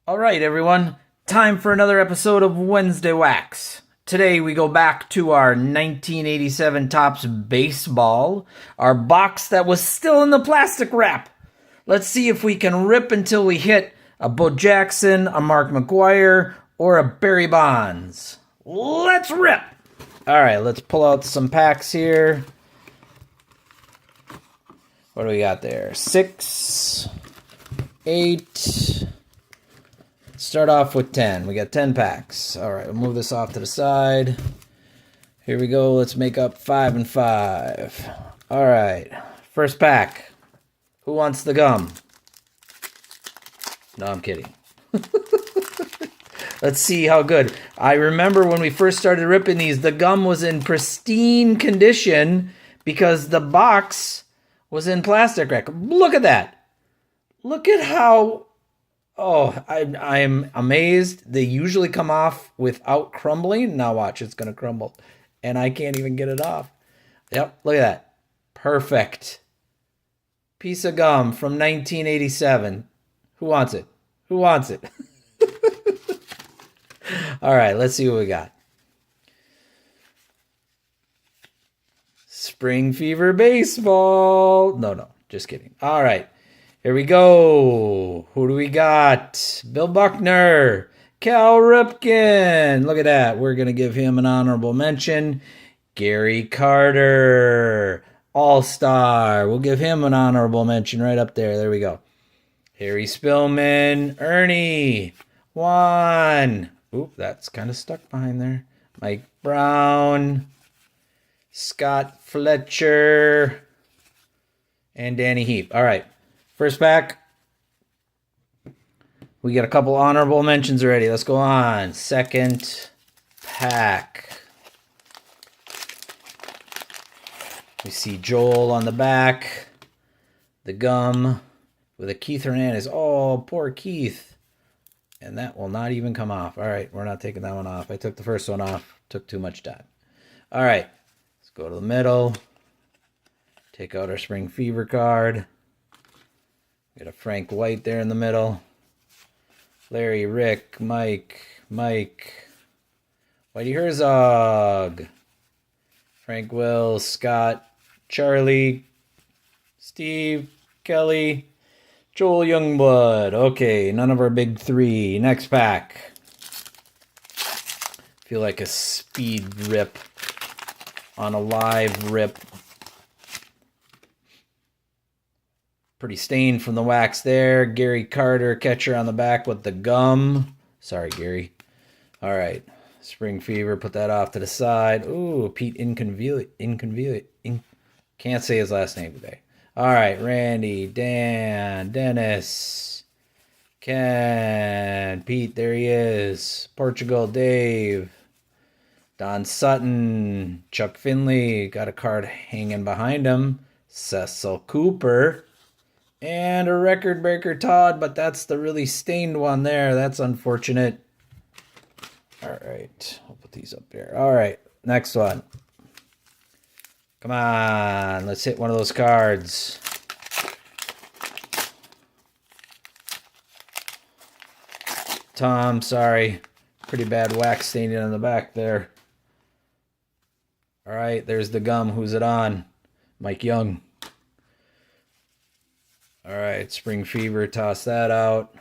All right, everyone. Time for another episode of Wednesday Wax. Today we go back to our 1987 Topps baseball, our box that was still in the plastic wrap. Let's see if we can rip until we hit a Bo Jackson, a Mark McGuire, or a Barry Bonds. Let's rip! All right, let's pull out some packs here. What do we got there? 6, 8. Start off with 10. We got 10 packs. All right, we'll move this off to the side. Here we go. Let's make up 5 and 5. All right, first pack. Who wants the gum? No, I'm kidding. Let's see how good. I remember when we first started ripping these, the gum was in pristine condition because the box was in plastic wrap. Look at that. Look at how... Oh, I'm amazed. They usually come off without crumbling. Now watch, it's going to crumble. And I can't even get it off. Yep, look at that. Perfect. Piece of gum from 1987. Who wants it? Who wants it? All right, let's see what we got. Spring Fever Baseball. No, just kidding. All right. Here we go. Who do we got? Bill Buckner. Cal Ripken. Look at that. We're going to give him an honorable mention. Gary Carter. All-Star. We'll give him an honorable mention right up there. There we go. Harry Spillman. Ernie. Juan. Oop, that's kind of stuck behind there. Mike Brown. Scott Fletcher. And Danny Heap. All right. First pack. We got a couple honorable mentions already. Let's go on. Second pack. We see Joel on the back. The gum with a Keith Hernandez. Oh, poor Keith. And that will not even come off. All right, we're not taking that one off. I took the first one off. Took too much time. All right, let's go to the middle. Take out our Spring Fever card. Got a Frank White there in the middle. Larry, Rick, Mike, Whitey Herzog, Frank Wills, Scott, Charlie, Steve, Kelly, Joel Youngblood. Okay, none of our big three. Next pack. Feel like a speed rip on a live rip. Pretty stained from the wax there. Gary Carter, catcher on the back with the gum. Sorry, Gary. All right. Spring Fever, put that off to the side. Ooh, Pete Inconvenient. Can't say his last name today. All right, Randy, Dan, Dennis, Ken, Pete, there he is. Portugal, Dave, Don Sutton, Chuck Finley, got a card hanging behind him. Cecil Cooper. And a record breaker, Todd, but that's the really stained one there. That's unfortunate. All right, I'll put these up there. All right, next one. Come on, let's hit one of those cards. Tom, sorry. Pretty bad wax staining on the back there. All right, there's the gum. Who's it on? Mike Young. All right, Spring Fever, toss that out.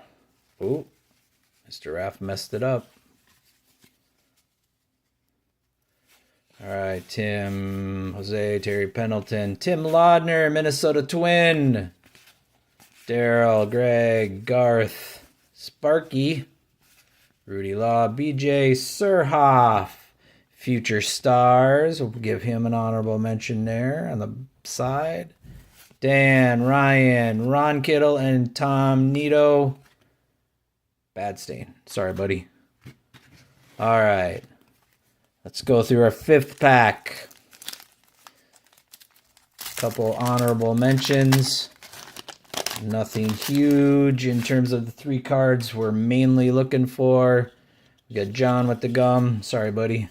Ooh, Mr. Raph messed it up. All right, Tim, Jose, Terry Pendleton, Tim Laudner, Minnesota Twin. Daryl, Greg, Garth, Sparky, Rudy Law, BJ Surhoff. Future Stars, we'll give him an honorable mention there on the side. Dan, Ryan, Ron Kittle, and Tom Nito. Bad stain. Sorry, buddy. All right. Let's go through our fifth pack. Couple honorable mentions. Nothing huge in terms of the three cards we're mainly looking for. We got John with the gum. Sorry, buddy.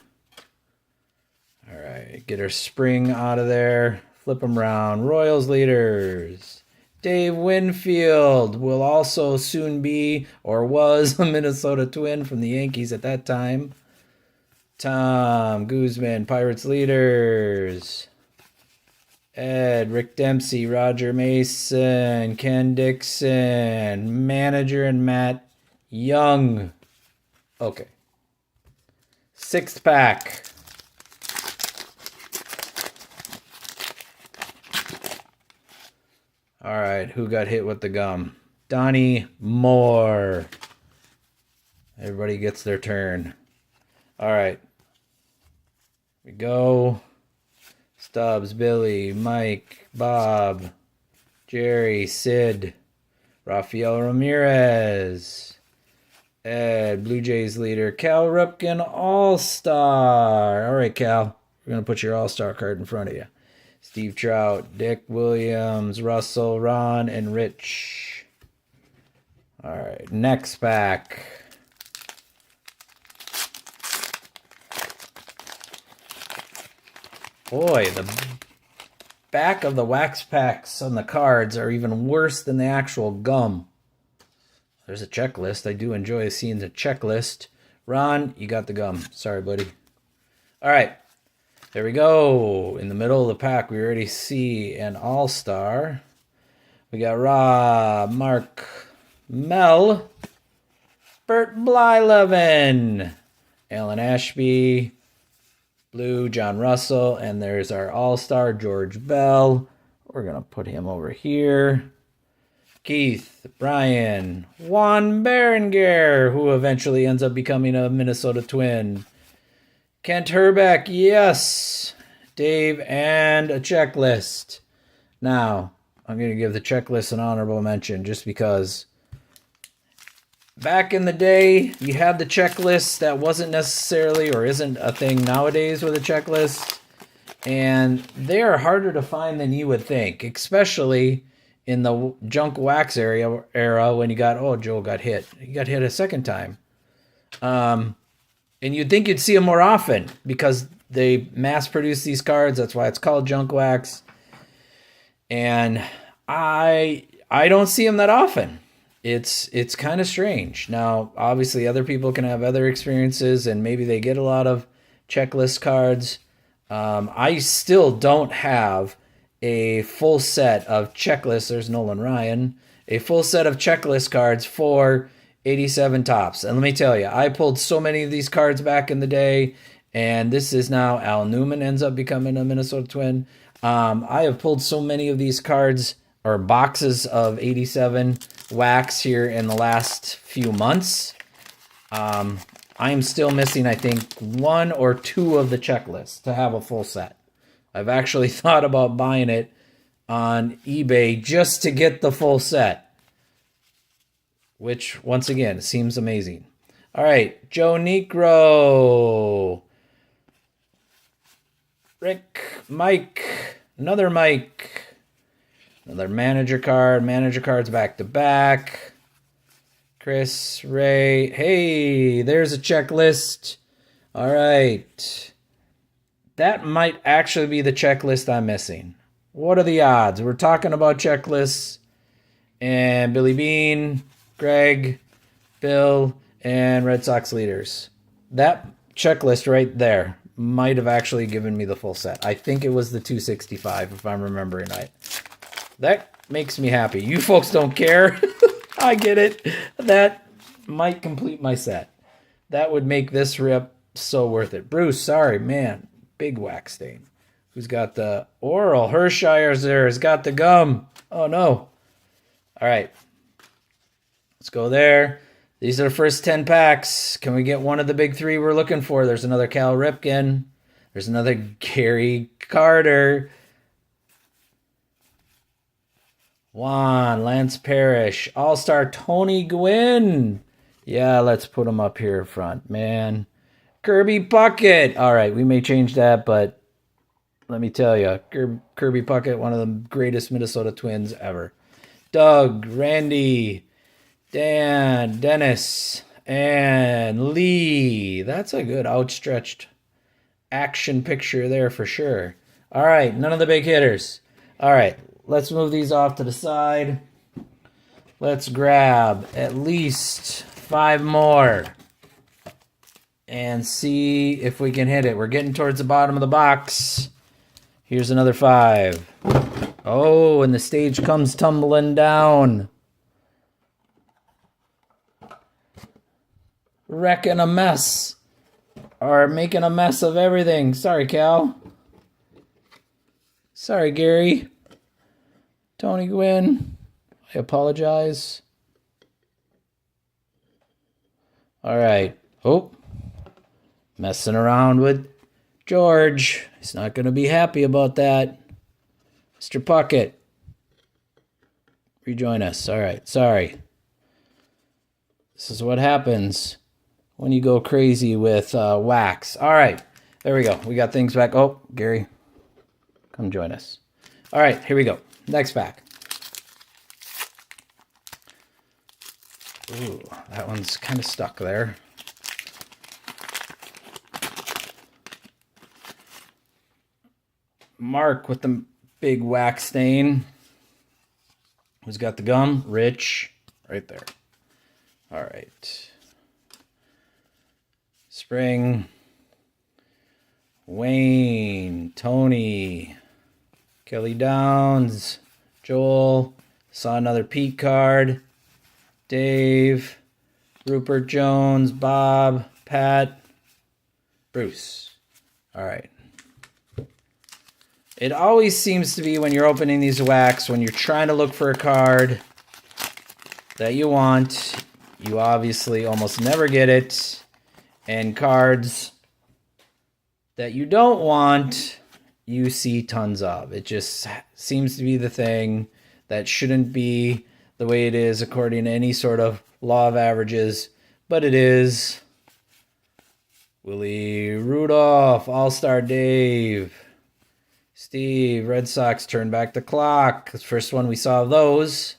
All right. Get our spring out of there. Flip them around. Royals leaders. Dave Winfield will also soon be, or was, a Minnesota Twin from the Yankees at that time. Tom Guzman, Pirates leaders. Ed, Rick Dempsey, Roger Mason, Ken Dixon, manager and Matt Young. Okay. Sixth pack. All right, who got hit with the gum? Donnie Moore. Everybody gets their turn. All right. Here we go. Stubbs, Billy, Mike, Bob, Jerry, Sid, Rafael Ramirez, Ed, Blue Jays leader, Cal Ripken, All-Star. All right, Cal, we're going to put your All-Star card in front of you. Steve Trout, Dick Williams, Russell, Ron, and Rich. All right, next pack. Boy, the back of the wax packs on the cards are even worse than the actual gum. There's a checklist. I do enjoy seeing the checklist. Ron, you got the gum. Sorry, buddy. All right. There we go. In the middle of the pack, we already see an all-star. We got Rob, Mark, Mel, Bert Blyleven, Alan Ashby, Blue, John Russell, and there's our all-star, George Bell. We're going to put him over here. Keith, Brian, Juan Berenguer, who eventually ends up becoming a Minnesota Twin. Kent Herbeck, yes. Dave, and a checklist. Now, I'm going to give the checklist an honorable mention just because back in the day, you had the checklist that wasn't necessarily or isn't a thing nowadays with a checklist. And they are harder to find than you would think, especially in the junk wax era when you got, oh, Joe got hit. He got hit a second time. And you'd think you'd see them more often because they mass produce these cards. That's why it's called junk wax. And I don't see them that often. It's kind of strange. Now, obviously, other people can have other experiences, and maybe they get a lot of checklist cards. I still don't have a full set of checklists. There's Nolan Ryan. A full set of checklist cards for 87 tops. And let me tell you, I pulled so many of these cards back in the day, and this is now Al Newman ends up becoming a Minnesota Twin. I have pulled so many of these cards or boxes of 87 wax here in the last few months. I'm still missing, I think, 1 or 2 of the checklists to have a full set. I've actually thought about buying it on eBay just to get the full set, which, once again, seems amazing. All right, Joe Negro, Rick, Mike, another Mike, another manager card. Manager cards back to back. Chris, Ray. Hey, there's a checklist. All right. That might actually be the checklist I'm missing. What are the odds? We're talking about checklists. And Billy Bean, Greg, Bill, and Red Sox leaders. That checklist right there might have actually given me the full set. I think it was the 265, if I'm remembering right. That makes me happy. You folks don't care. I get it. That might complete my set. That would make this rip so worth it. Bruce, sorry, man. Big wax stain. Who's got the oral? Hershire's there. Has got the gum. Oh, no. All right. Let's go there. These are the first 10 packs. Can we get one of the big 3 we're looking for? There's another Cal Ripken. There's another Gary Carter. Juan, Lance Parrish. All-Star Tony Gwynn. Yeah, let's put him up here front, man. Kirby Puckett. All right, we may change that, but let me tell you, Kirby Puckett, one of the greatest Minnesota Twins ever. Doug, Randy, Dan, Dennis, and Lee. That's a good outstretched action picture there for sure. All right, none of the big hitters. All right, let's move these off to the side. Let's grab at least 5 more and see if we can hit it. We're getting towards the bottom of the box. Here's another 5. Oh, and the stage comes tumbling down. Wrecking a mess. Or making a mess of everything. Sorry, Cal. Sorry, Gary. Tony Gwynn. I apologize. All right. Oh. Messing around with George. He's not going to be happy about that. Mr. Puckett. Rejoin us. All right. Sorry. This is what happens when you go crazy with wax. All right. There we go. We got things back. Oh, Gary. Come join us. All right. Here we go. Next pack. Ooh, that one's kind of stuck there. Mark with the big wax stain. Who's got the gum? Rich. Right there. All right. Spring. Wayne. Tony. Kelly Downs. Joel. Saw another Pete card. Dave. Rupert Jones. Bob. Pat. Bruce. All right. It always seems to be when you're opening these wax, when you're trying to look for a card that you want, you obviously almost never get it. And cards that you don't want, you see tons of. It just seems to be the thing that shouldn't be the way it is according to any sort of law of averages, but it is. Willie Rudolph, All-Star Dave. Steve, Red Sox turn back the clock. The first one we saw of those.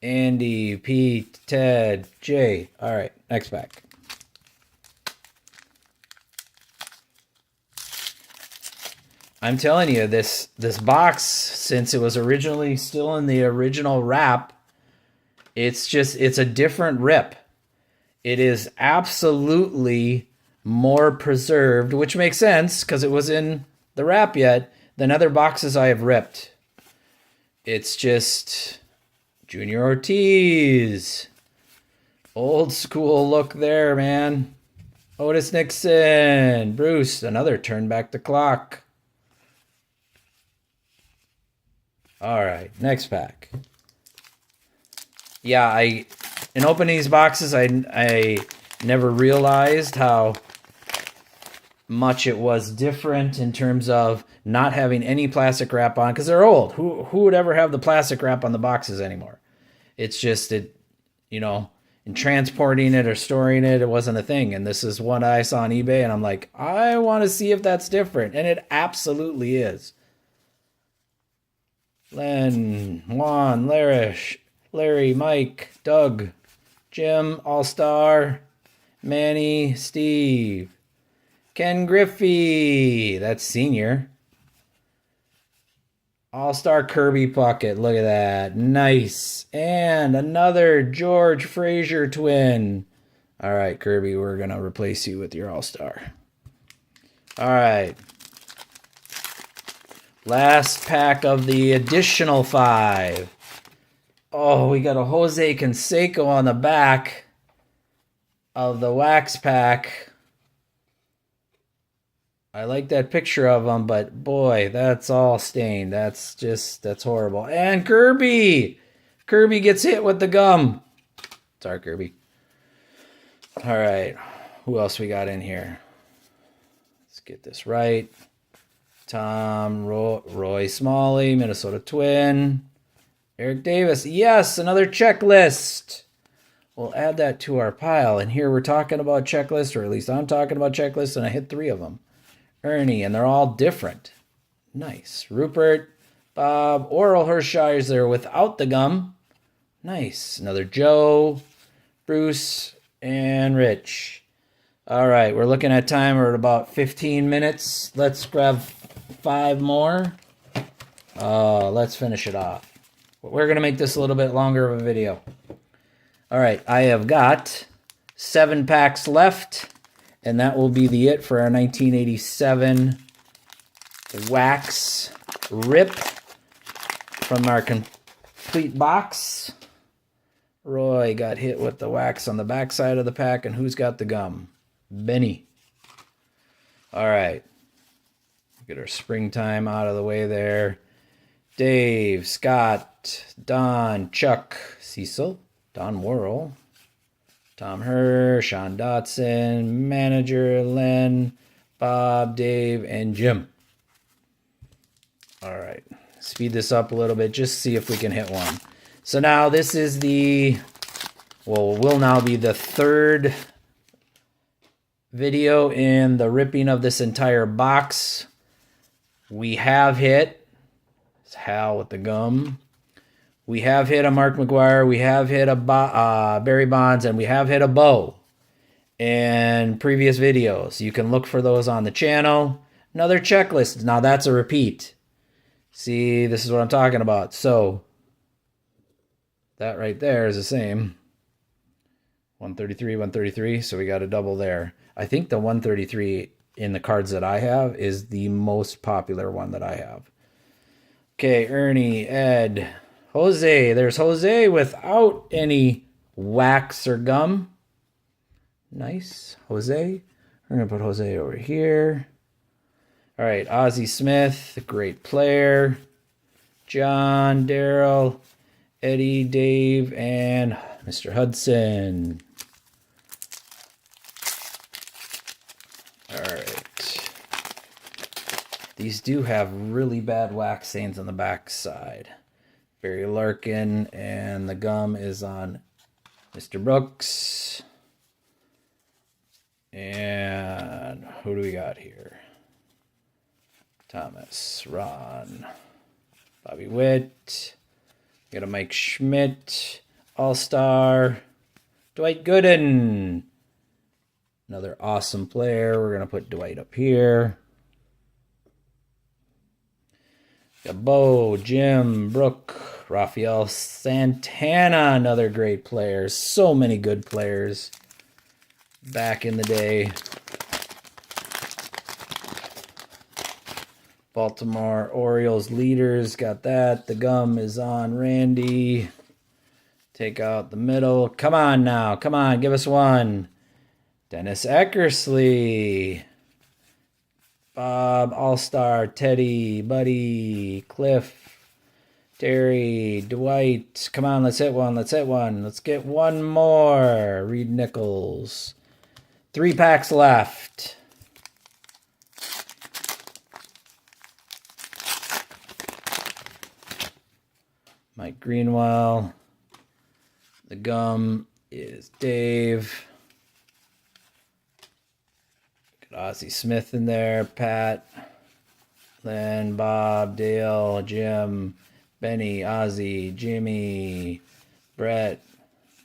Andy, Pete, Ted, Jay. All right, next pack. I'm telling you, this box, since it was originally still in the original wrap, it's a different rip. It is absolutely more preserved, which makes sense because it was in the wrap yet than other boxes I have ripped. It's just Junior Ortiz. Old school look there, man. Otis Nixon. Bruce, another turn back the clock. All right, next pack. Yeah, in opening these boxes, I never realized how much it was different in terms of not having any plastic wrap on, because they're old. Who would ever have the plastic wrap on the boxes anymore? It's just, in transporting it or storing it, it wasn't a thing. And this is one I saw on eBay, and I'm like, I want to see if that's different. And it absolutely is. Len, Juan, Larry, Mike, Doug, Jim, All-Star, Manny, Steve, Ken Griffey, that's senior. All-Star Kirby Puckett, look at that, nice. And another George Frazier twin. All right, Kirby, we're going to replace you with your All-Star. All right. Last pack of the additional 5. Oh, we got a Jose Canseco on the back of the wax pack. I like that picture of him, but boy, that's all stained. That's horrible. And Kirby! Kirby gets hit with the gum. Sorry, Kirby. All right. Who else we got in here? Let's get this right. Tom, Roy Smalley, Minnesota Twin. Eric Davis. Yes, another checklist. We'll add that to our pile. And here we're talking about checklists, or at least I'm talking about checklists, and I hit 3 of them. Ernie, and they're all different. Nice. Rupert, Bob, Oral Hershire's there without the gum. Nice. Another Joe, Bruce, and Rich. All right, we're looking at time. We're at about 15 minutes. Let's grab 5 more. Let's finish it off. We're going to make this a little bit longer of a video. All right, I have got 7 packs left, and that will be the it for our 1987 wax rip from our complete box. Roy got hit with the wax on the back side of the pack, and who's got the gum? Benny. All right. Get our springtime out of the way there. Dave, Scott, Don, Chuck, Cecil, Don Worrell, Tom Herr, Sean Dotson, Manager, Len, Bob, Dave, and Jim. All right. Speed this up a little bit, just see if we can hit one. So now this is will now be the 3rd video in the ripping of this entire box. We have hit Hal with the gum. We have hit a Mark McGuire. We have hit a Barry Bonds, and we have hit a Bo in previous videos. You can look for those on the channel. Another checklist. Now that's a repeat. See, this is what I'm talking about. So that right there is the same. 133, 133. So we got a double there. I think the 133 in the cards that I have is the most popular one that I have. Okay, Ernie, Ed, Jose. There's Jose without any wax or gum. Nice. Jose. We're going to put Jose over here. All right, Ozzie Smith, a great player. John, Daryl, Eddie, Dave, and Mr. Hudson. All right. These do have really bad wax stains on the back side. Barry Larkin, and the gum is on Mr. Brooks. And who do we got here? Thomas, Ron, Bobby Witt. Got a Mike Schmidt, All-Star, Dwight Gooden. Another awesome player. We're going to put Dwight up here. Got Bo, Jim, Brooke, Rafael Santana, another great player. So many good players back in the day. Baltimore Orioles leaders, got that. The gum is on Randy. Take out the middle. Come on now. Come on, give us one. Dennis Eckersley. Bob, All-Star, Teddy, Buddy, Cliff, Terry, Dwight. Come on, let's hit one. Let's hit one. Let's get one more. Reed Nichols. 3 packs left. Mike Greenwell. The gum is Dave. Got Ozzie Smith in there. Pat. Len, Bob, Dale, Jim, Benny, Ozzie, Jimmy, Brett,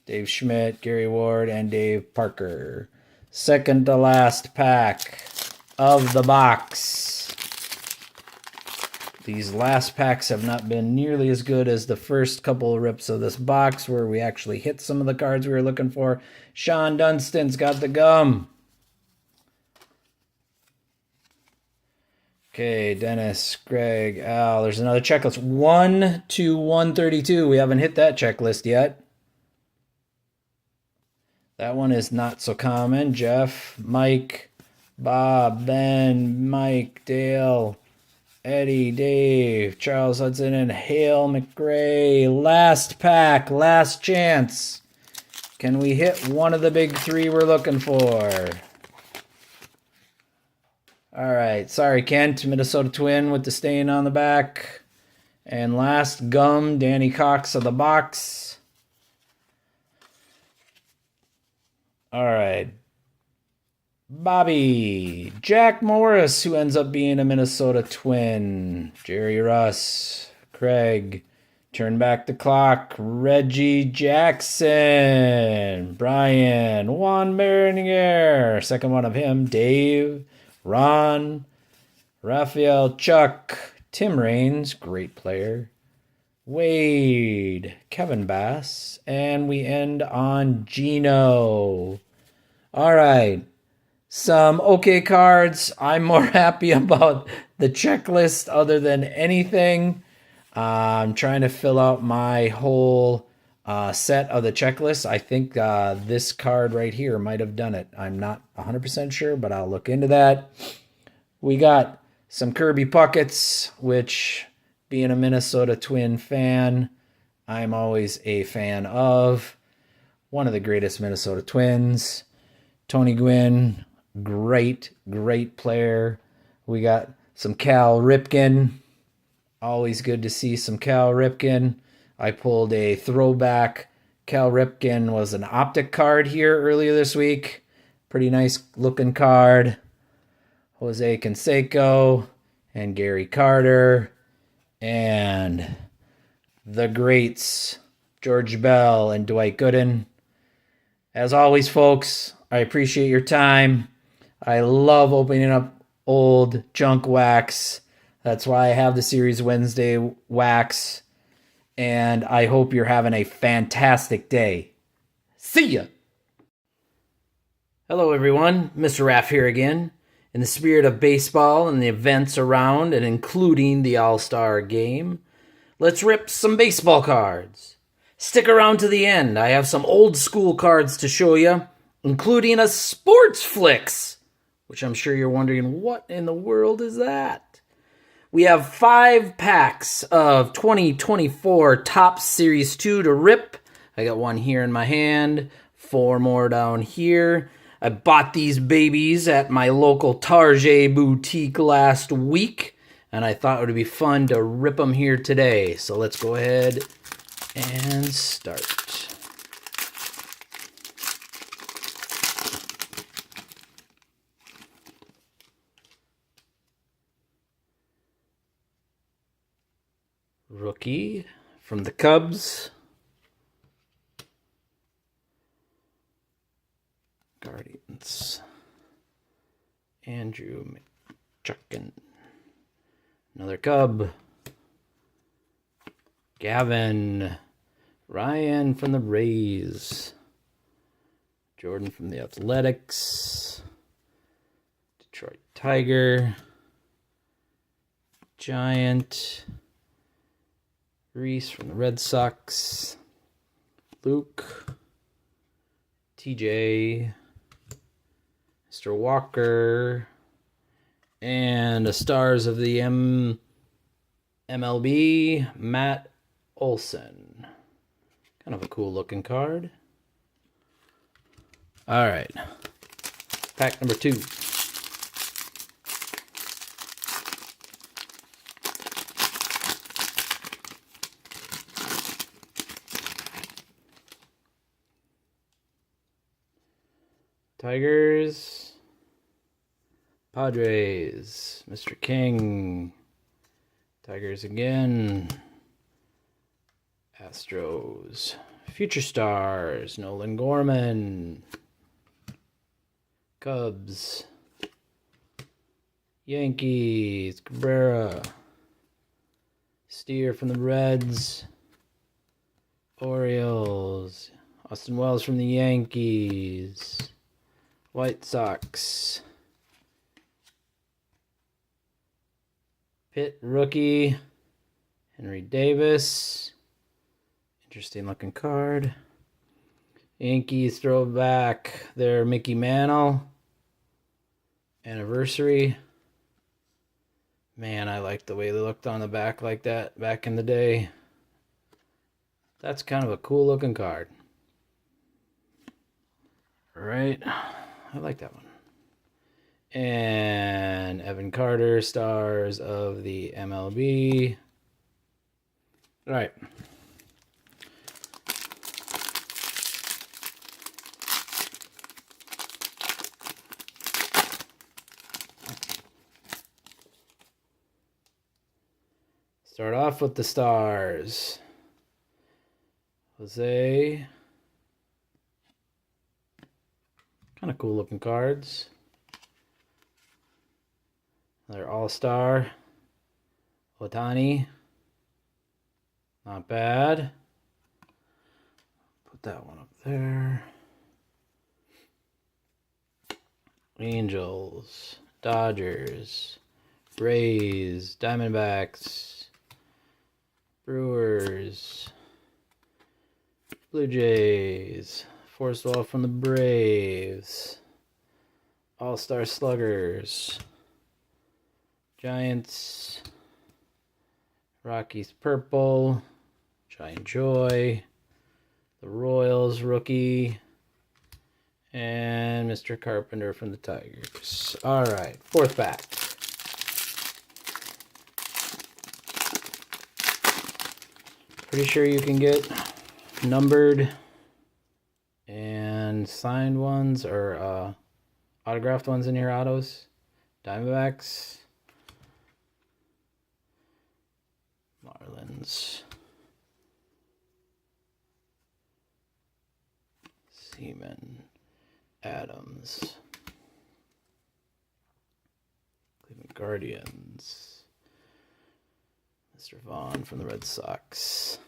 Dave Schmidt, Gary Ward, and Dave Parker. Second to last pack of the box. These last packs have not been nearly as good as the first couple of rips of this box where we actually hit some of the cards we were looking for. Sean Dunstan's got the gum. Okay, Dennis, Greg, Al. There's another checklist. 1 to 132. We haven't hit that checklist yet. That one is not so common. Jeff, Mike, Bob, Ben, Mike, Dale, Eddie, Dave, Charles Hudson, and Hale McRae. Last pack, last chance. Can we hit one of the big 3 we're looking for? All right. Sorry, Kent, Minnesota Twin with the stain on the back. And last gum, Danny Cox of the box. All right. Bobby, Jack Morris, who ends up being a Minnesota Twin. Jerry Russ, Craig, Turn Back the Clock, Reggie Jackson, Brian, Juan Bernier, second one of him, Dave, Ron, Raphael, Chuck, Tim Raines, great player. Wade, Kevin Bass, and we end on Gino. All right. Some okay cards. I'm more happy about the checklist other than anything. I'm trying to fill out my whole set of the checklist. I think this card right here might have done it. I'm not 100% sure, but I'll look into that. We got some Kirby Puckets, which, being a Minnesota Twin fan, I'm always a fan of. One of the greatest Minnesota Twins. Tony Gwynn, great player. We got some Cal Ripken. Always good to see some Cal Ripken. I pulled a throwback. Cal Ripken was an optic card here earlier this week. Pretty nice looking card. Jose Canseco and Gary Carter. And the greats, George Bell and Dwight Gooden. As always, folks, I appreciate your time. I love opening up old junk wax. That's why I have the Series Wednesday wax. And I hope you're having a fantastic day. See ya! Hello, everyone. Mr. Raph here again. In the spirit of baseball and the events around and including the All-Star game, let's rip some baseball cards. Stick around to the end. I have some old school cards to show you, including a Sports Flicks, which I'm sure you're wondering, what in the world is that? We have 5 packs of 2024 Topps Series 2 to rip. I got one here in my hand, 4 more down here. I bought these babies at my local Target boutique last week, and I thought it would be fun to rip them here today. So let's go ahead and start. Rookie from the Cubs. Guardians. Andrew McChucken. Another Cub. Gavin. Ryan from the Rays. Jordan from the Athletics. Detroit Tiger. Giant. Reese from the Red Sox. Luke. TJ. Mr. Walker. And the stars of the MLB, Matt Olson. Kind of a cool looking card. All right. Pack number 2. Tigers, Padres, Mr. King, Tigers again, Astros, Future Stars, Nolan Gorman, Cubs, Yankees, Cabrera, Steer from the Reds, Orioles, Austin Wells from the Yankees, White Sox. Pitt rookie. Henry Davis. Interesting looking card. Yankees throwback. Their Mickey Mantle. Anniversary. Man, I like the way they looked on the back like that back in the day. That's kind of a cool looking card. All right. I like that one. And Evan Carter, stars of the MLB. All right. Start off with the stars. Jose. Kind of cool looking cards. Another All-Star. Otani. Not bad. Put that one up there. Angels, Dodgers, Rays, Diamondbacks, Brewers, Blue Jays, Forrest from the Braves, All-Star Sluggers, Giants, Rockies Purple, Giant Joy, the Royals rookie, and Mr. Carpenter from the Tigers. All right, fourth pack. Pretty sure you can get numbered and signed ones or autographed ones in your autos. Diamondbacks, Marlins, Seaman, Adams, Cleveland Guardians, Mr. Vaughn from the Red Sox,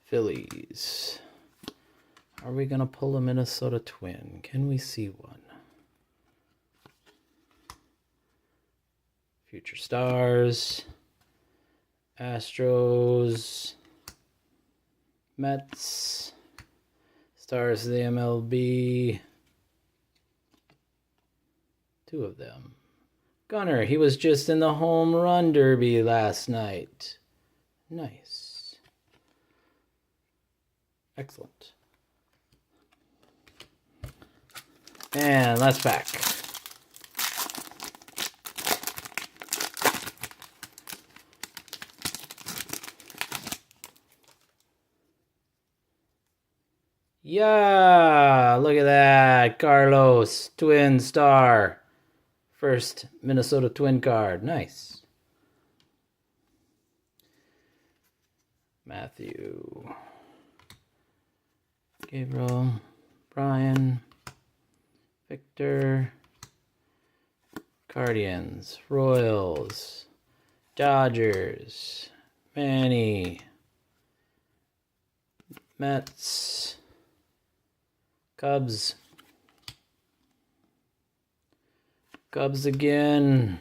Phillies. Are we going to pull a Minnesota Twin? Can we see one? Future Stars, Astros, Mets, Stars of the MLB. Two of them. Gunnar, he was just in the home run derby last night. Nice. Excellent. And last pack. Yeah, look at that. Carlos, Twin Star. First Minnesota Twin card. Nice. Matthew. Gabriel. Brian. Victor. Guardians. Royals. Dodgers. Manny. Mets. Cubs. Cubs again.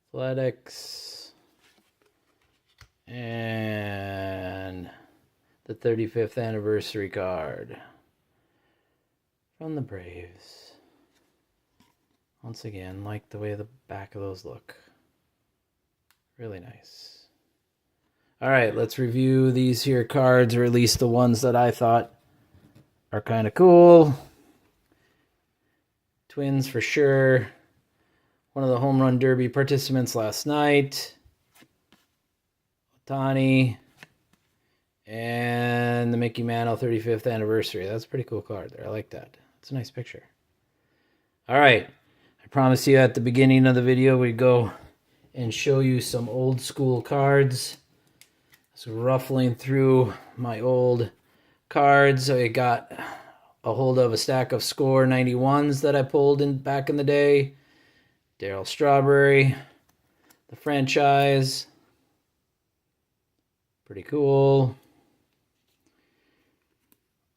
Athletics. And the 35th anniversary card from the Braves. Once again, like the way the back of those look. Really nice. All right, let's review these here cards, or at least the ones that I thought are kind of cool. Twins for sure. One of the home run derby participants last night. Otani. And the Mickey Mantle 35th anniversary. That's a pretty cool card there. I like that. It's a nice picture. All right. I promised you at the beginning of the video we'd go and show you some old school cards. So ruffling through my old cards. I got a hold of a stack of Score 91s that I pulled in back in the day. Darryl Strawberry, the franchise. Pretty cool.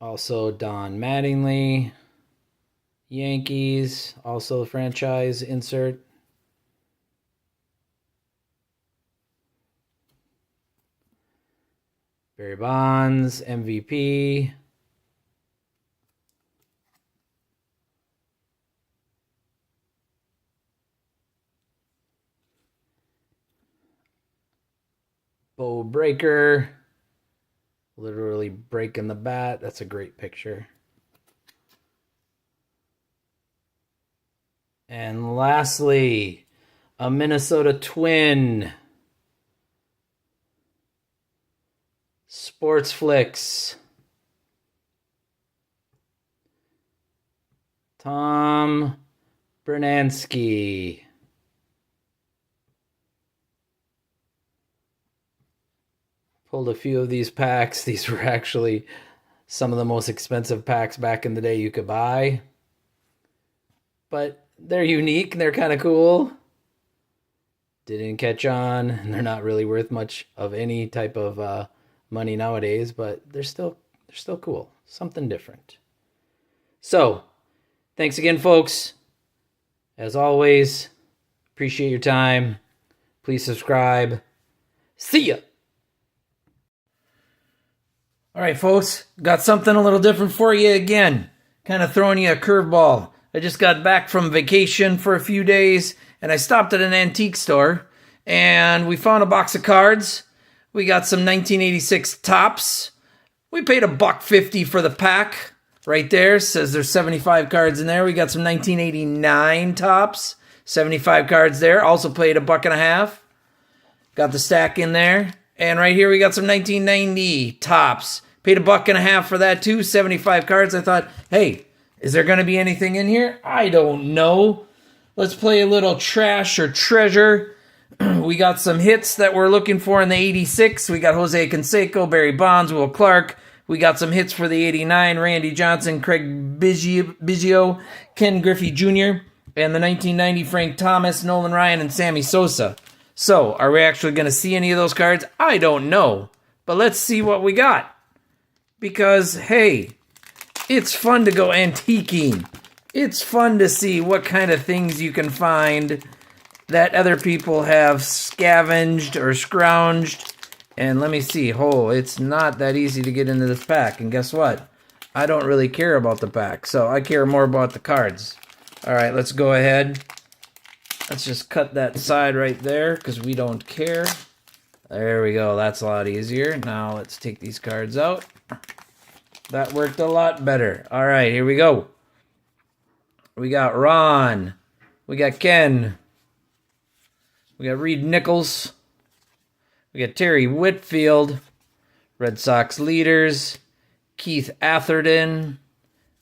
Also Don Mattingly, Yankees, also the franchise insert. Barry Bonds, MVP. Bo Breaker. Literally breaking the bat. That's a great picture. And lastly, a Minnesota Twin. Sports Flicks. Tom Bernansky. Pulled a few of these packs. These were actually some of the most expensive packs back in the day you could buy. But they're unique and they're kind of cool. didn't catch on, and they're not really worth much of any type of money nowadays, but they're still cool. Something different. So, thanks again, folks. As always, appreciate your time. Please subscribe. See ya. All right, folks, got something a little different for you again. Kind of throwing you a curveball. I just got back from vacation for a few days, and I stopped at an antique store, and we found a box of cards. We got some 1986 tops. We paid $1.50 for the pack. Right there, says there's 75 cards in there. We got some 1989 tops. 75 cards there. Also paid $1.50. Got the stack in there. And right here we got some 1990 tops. Paid $1.50 for that too. 75 cards. I thought, hey, is there going to be anything in here? I don't know. Let's play a little trash or treasure. We got some hits that we're looking for in the 86. We got Jose Canseco, Barry Bonds, Will Clark. We got some hits for the 89. Randy Johnson, Craig Biggio, Ken Griffey Jr., and the 1990 Frank Thomas, Nolan Ryan, and Sammy Sosa. So, are we actually going to see any of those cards? I don't know. But let's see what we got. Because, hey, it's fun to go antiquing. It's fun to see what kind of things you can find that other people have scavenged or scrounged. And let me see. Oh, it's not that easy to get into this pack. And guess what? I don't really care about the pack. So I care more about the cards. All right, let's go ahead. Let's just cut that side right there because we don't care. There we go. That's a lot easier. Now let's take these cards out. That worked a lot better. All right, here we go. We got Ron. We got Ken. We got Reed Nichols. We got Terry Whitfield, Red Sox leaders, Keith Atherton,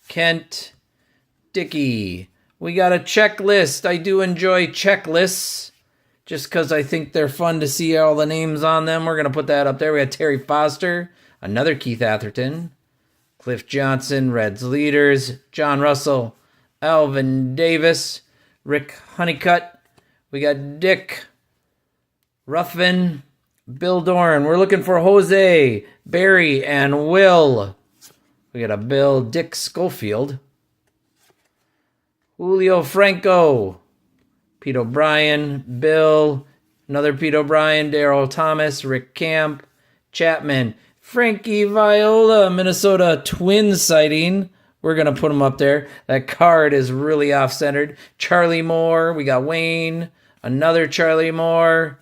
Kent, Dickey. We got a checklist. I do enjoy checklists just because I think they're fun to see all the names on them. We're going to put that up there. We got Terry Foster, another Keith Atherton, Cliff Johnson, Reds leaders, John Russell, Alvin Davis, Rick Honeycutt. We got Dick Ruthven, Bill Dorn. We're looking for Jose, Barry, and Will. We got a Bill, Dick Schofield. Julio Franco. Pete O'Brien, Bill. Another Pete O'Brien, Darryl Thomas, Rick Camp, Chapman. Frankie Viola, Minnesota Twins sighting. We're going to put him up there. That card is really off-centered. Charlie Moore. We got Wayne. Another Charlie Moore.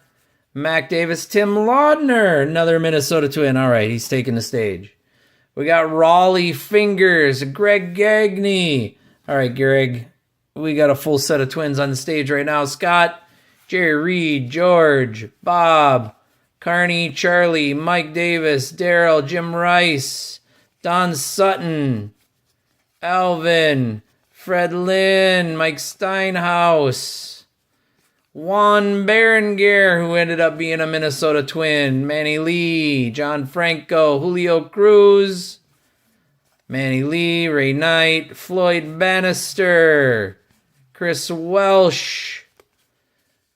Mac Davis, Tim Laudner, another Minnesota Twin. All right, he's taking the stage. We got Raleigh Fingers, Greg Gagne. All right, Greg, we got a full set of Twins on the stage right now. Scott, Jerry Reed, George, Bob, Carney, Charlie, Mike Davis, Daryl, Jim Rice, Don Sutton, Alvin, Fred Lynn, Mike Steinhaus, Juan Berenguer, who ended up being a Minnesota Twin, Manny Lee, John Franco, Julio Cruz, Manny Lee, Ray Knight, Floyd Bannister, Chris Welsh,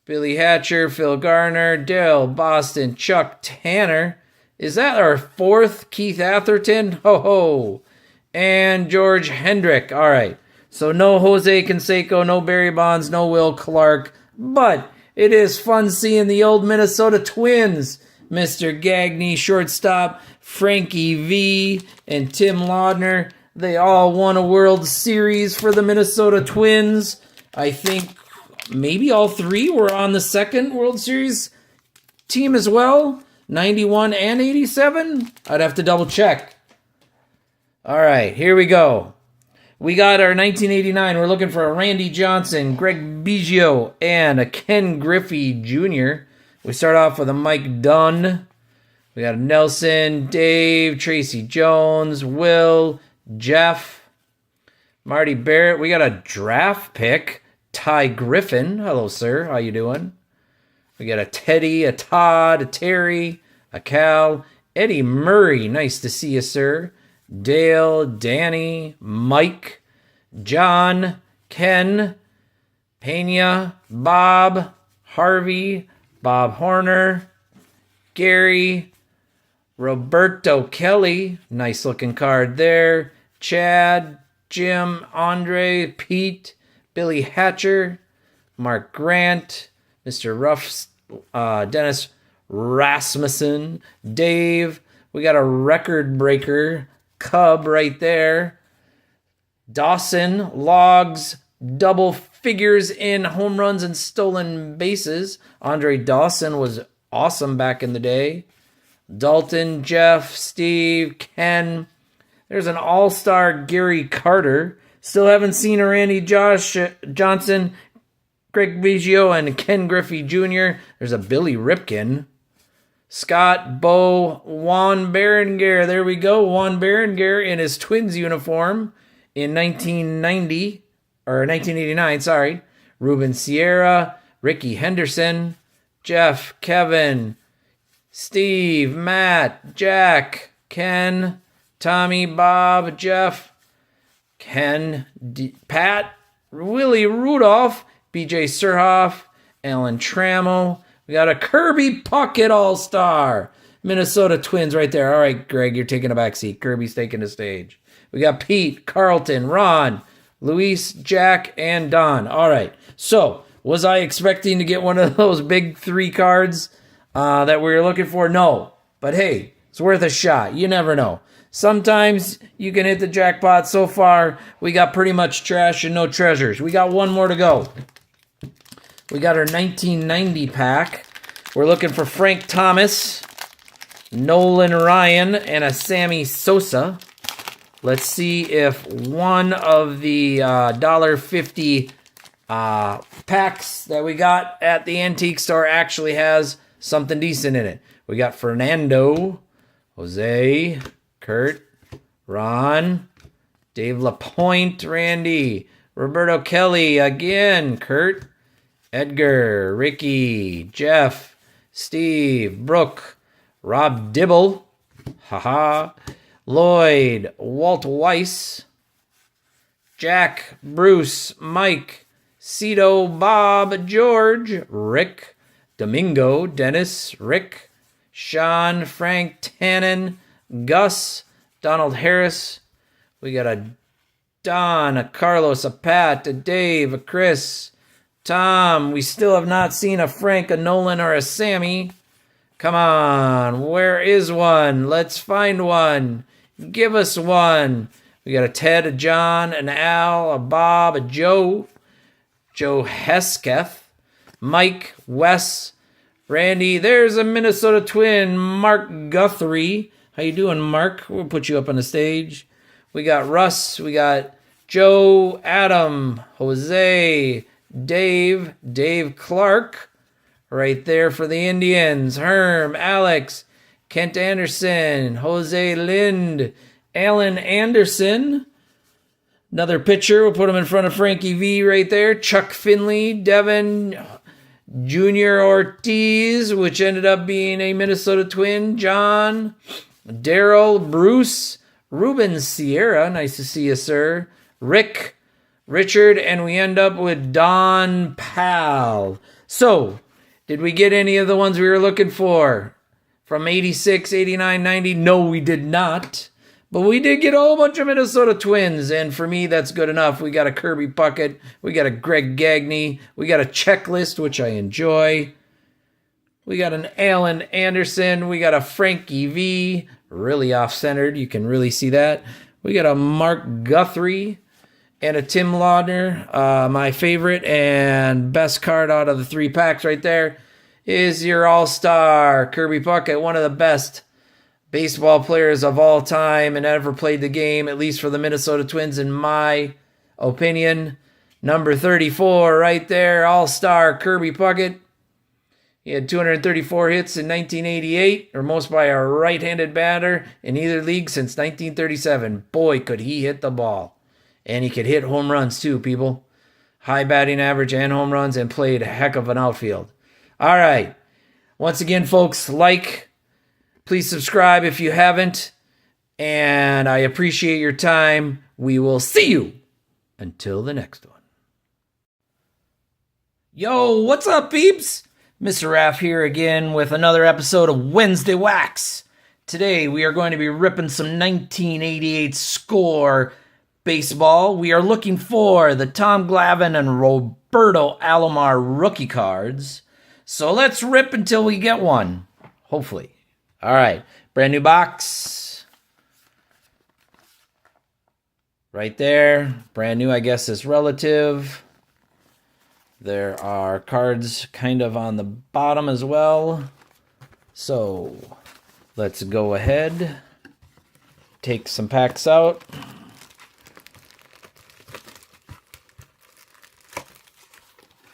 Billy Hatcher, Phil Garner, Dale Boston, Chuck Tanner. Is that our fourth Keith Atherton? Ho ho. And George Hendrick. All right. So no Jose Canseco, no Barry Bonds, no Will Clark. But it is fun seeing the old Minnesota Twins. Mr. Gagne, shortstop, Frankie V, and Tim Laudner. They all won a World Series for the Minnesota Twins. I think maybe all three were on the second World Series team as well. 91 and 87? I'd have to double check. All right, here we go. We got our 1989. We're looking for a Randy Johnson, Greg Biggio, and a Ken Griffey Jr. We start off with a Mike Dunn. We got a Nelson, Dave, Tracy Jones, Will, Jeff, Marty Barrett. We got a draft pick, Ty Griffin. Hello, sir. How you doing? We got a Teddy, a Todd, a Terry, a Cal, Eddie Murray. Nice to see you, sir. Dale, Danny, Mike, John, Ken, Pena, Bob, Harvey, Bob Horner, Gary, Roberto Kelly, nice looking card there. Chad, Jim, Andre, Pete, Billy Hatcher, Mark Grant, Mr. Ruff, Dennis Rasmussen, Dave. We got a record breaker, Cub right there. Dawson, Logs, double figures in home runs and stolen bases. Andre Dawson was awesome back in the day. Dalton, Jeff, Steve, Ken. There's an all-star Gary Carter. Still haven't seen a Randy Johnson, Greg Biggio, and Ken Griffey Jr. There's a Billy Ripken. Scott, Bo, Juan Berenguer. There we go. Juan Berenguer in his Twins uniform in 1989, sorry. Ruben Sierra, Ricky Henderson, Jeff, Kevin, Steve, Matt, Jack, Ken, Tommy, Bob, Jeff, Ken, Pat, Willie Rudolph, BJ Surhoff, Alan Trammell. We got a Kirby Puckett All-Star. Minnesota Twins right there. All right, Greg, you're taking a back seat. Kirby's taking the stage. We got Pete, Carlton, Ron, Luis, Jack, and Don. All right. So, was I expecting to get one of those big 3 cards that we were looking for? No. But hey, it's worth a shot. You never know. Sometimes you can hit the jackpot. So far, we got pretty much trash and no treasures. We got one more to go. We got our 1990 pack. We're looking for Frank Thomas, Nolan Ryan, and a Sammy Sosa. Let's see if one of the $1.50 packs that we got at the antique store actually has something decent in it. We got Fernando, Jose, Kurt, Ron, Dave LaPointe, Randy, Roberto Kelly again, Kurt, Edgar, Ricky, Jeff, Steve, Brooke, Rob Dibble, Lloyd, Walt Weiss, Jack, Bruce, Mike, Cito, Bob, George, Rick, Domingo, Dennis, Rick, Sean, Frank, Tannen, Gus, Donald Harris. We got a Don, a Carlos, a Pat, a Dave, a Chris, Tom. We still have not seen a Frank, a Nolan, or a Sammy. Come on, where is one? Let's find one. Give us one. We got a Ted, a John, an Al, a Bob, a Joe, Joe Hesketh, Mike, Wes, Randy. There's a Minnesota Twin, Mark Guthrie. How you doing, Mark? We'll put you up on the stage. We got Russ. We got Joe, Adam, Jose, Dave Clark. Right there for the Indians. Herm, Alex, Kent Anderson, Jose Lind, Alan Anderson. Another pitcher. We'll put him in front of Frankie V right there. Chuck Finley, Devin, Junior Ortiz, which ended up being a Minnesota Twin. John, Daryl, Bruce, Ruben Sierra. Nice to see you, sir. Rick, Richard, and we end up with Don Pal. So, did we get any of the ones we were looking for? From 86, 89, 90? No, we did not. But we did get a whole bunch of Minnesota Twins, and for me, that's good enough. We got a Kirby Puckett. We got a Greg Gagne. We got a Checklist, which I enjoy. We got an Alan Anderson. We got a Frankie V. Really off-centered. You can really see that. We got a Mark Guthrie and a Tim Laudner. My favorite and best card out of the 3 packs right there is your all-star Kirby Puckett, one of the best baseball players of all time and ever played the game, at least for the Minnesota Twins, in my opinion. Number 34 right there, all-star Kirby Puckett. He had 234 hits in 1988, or most by a right-handed batter in either league since 1937. Boy, could he hit the ball. And he could hit home runs too, people. High batting average and home runs, and played a heck of an outfield. All right. Once again, folks, please subscribe if you haven't. And I appreciate your time. We will see you until the next one. Yo, what's up, peeps? Mr. Raph here again with another episode of Wednesday Wax. Today we are going to be ripping some 1988 score baseball. We are looking for the Tom Glavine and Roberto Alomar rookie cards. So let's rip until we get one. Hopefully. All right. Brand new box. Right there. Brand new, I guess, is relative. There are cards kind of on the bottom as well. So let's go ahead. Take some packs out.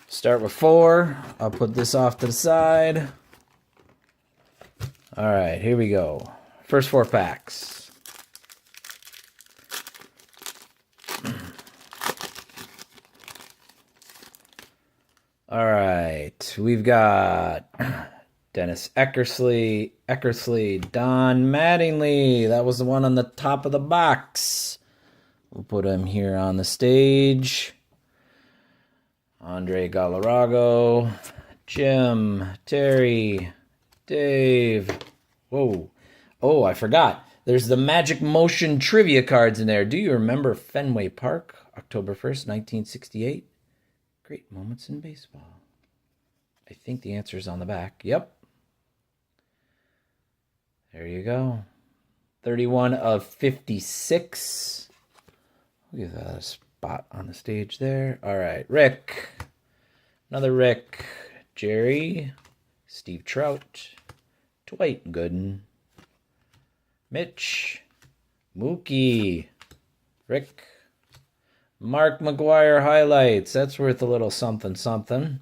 Start with 4. I'll put this off to the side. All right, here we go. First 4 packs. All right, we've got Dennis Eckersley, Don Mattingly. That was the one on the top of the box. We'll put him here on the stage. Andre Galarrago, Jim, Terry, Dave. Whoa. Oh, I forgot. There's the Magic Motion trivia cards in there. Do you remember Fenway Park, October 1st, 1968? Great moments in baseball. I think the answer is on the back. Yep. There you go. 31 of 56. Look at that spot on the stage there. All right, Rick. Another Rick. Jerry. Steve Trout. Dwight Gooden. Mitch. Mookie. Rick. Mark McGuire highlights. That's worth a little something something.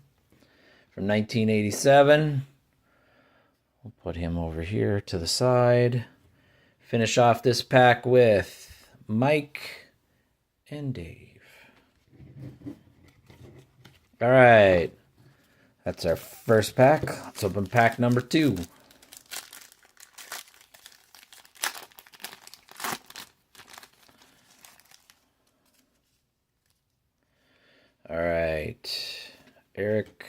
From 1987. We'll put him over here to the side. Finish off this pack with Mike and Dave. All right. That's our first pack. Let's open pack number 2. All right. Eric,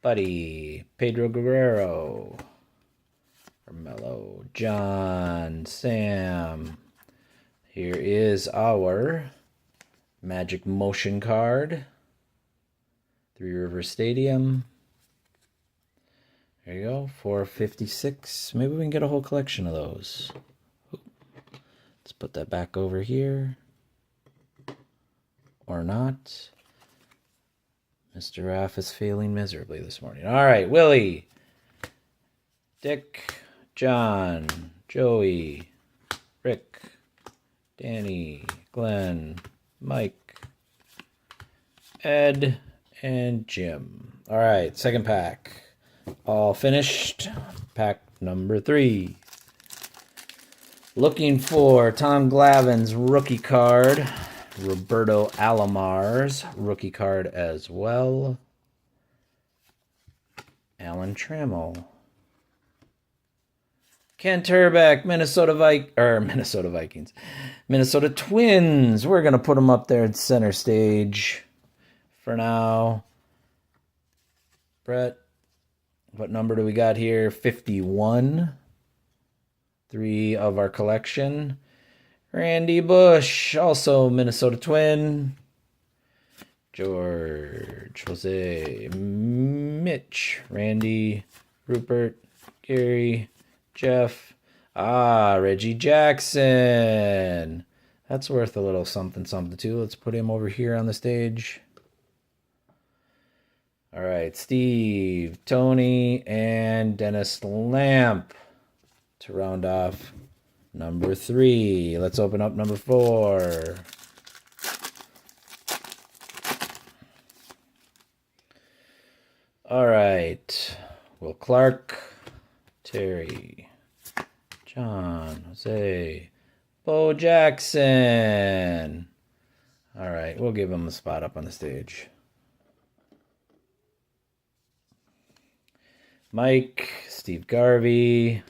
Buddy, Pedro Guerrero, Carmelo, John, Sam. Here is our Magic Motion card. Three River Stadium. There you go. 456. Maybe we can get a whole collection of those. Let's put that back over here. Or not. Mr. Raph is failing miserably this morning. All right, Willie, Dick, John, Joey, Rick, Danny, Glenn, Mike, Ed, and Jim. All right, second pack. All finished. Pack number 3. Looking for Tom Glavine's rookie card. Roberto Alomar's rookie card as well. Alan Trammell. Ken Turbeck, Minnesota Vikings. Minnesota Twins. We're going to put them up there at center stage for now. Brett, what number do we got here? 51. 3 of our collection. Randy Bush, also Minnesota Twin. George, Jose, Mitch, Randy, Rupert, Gary, Jeff. Reggie Jackson. That's worth a little something something too. Let's put him over here on the stage. All right, Steve, Tony, and Dennis Lamp to round off number 3. Let's open up number 4. All right. Will Clark, Terry, John, Jose, Bo Jackson. All right. We'll give him a spot up on the stage. Mike, Steve Garvey,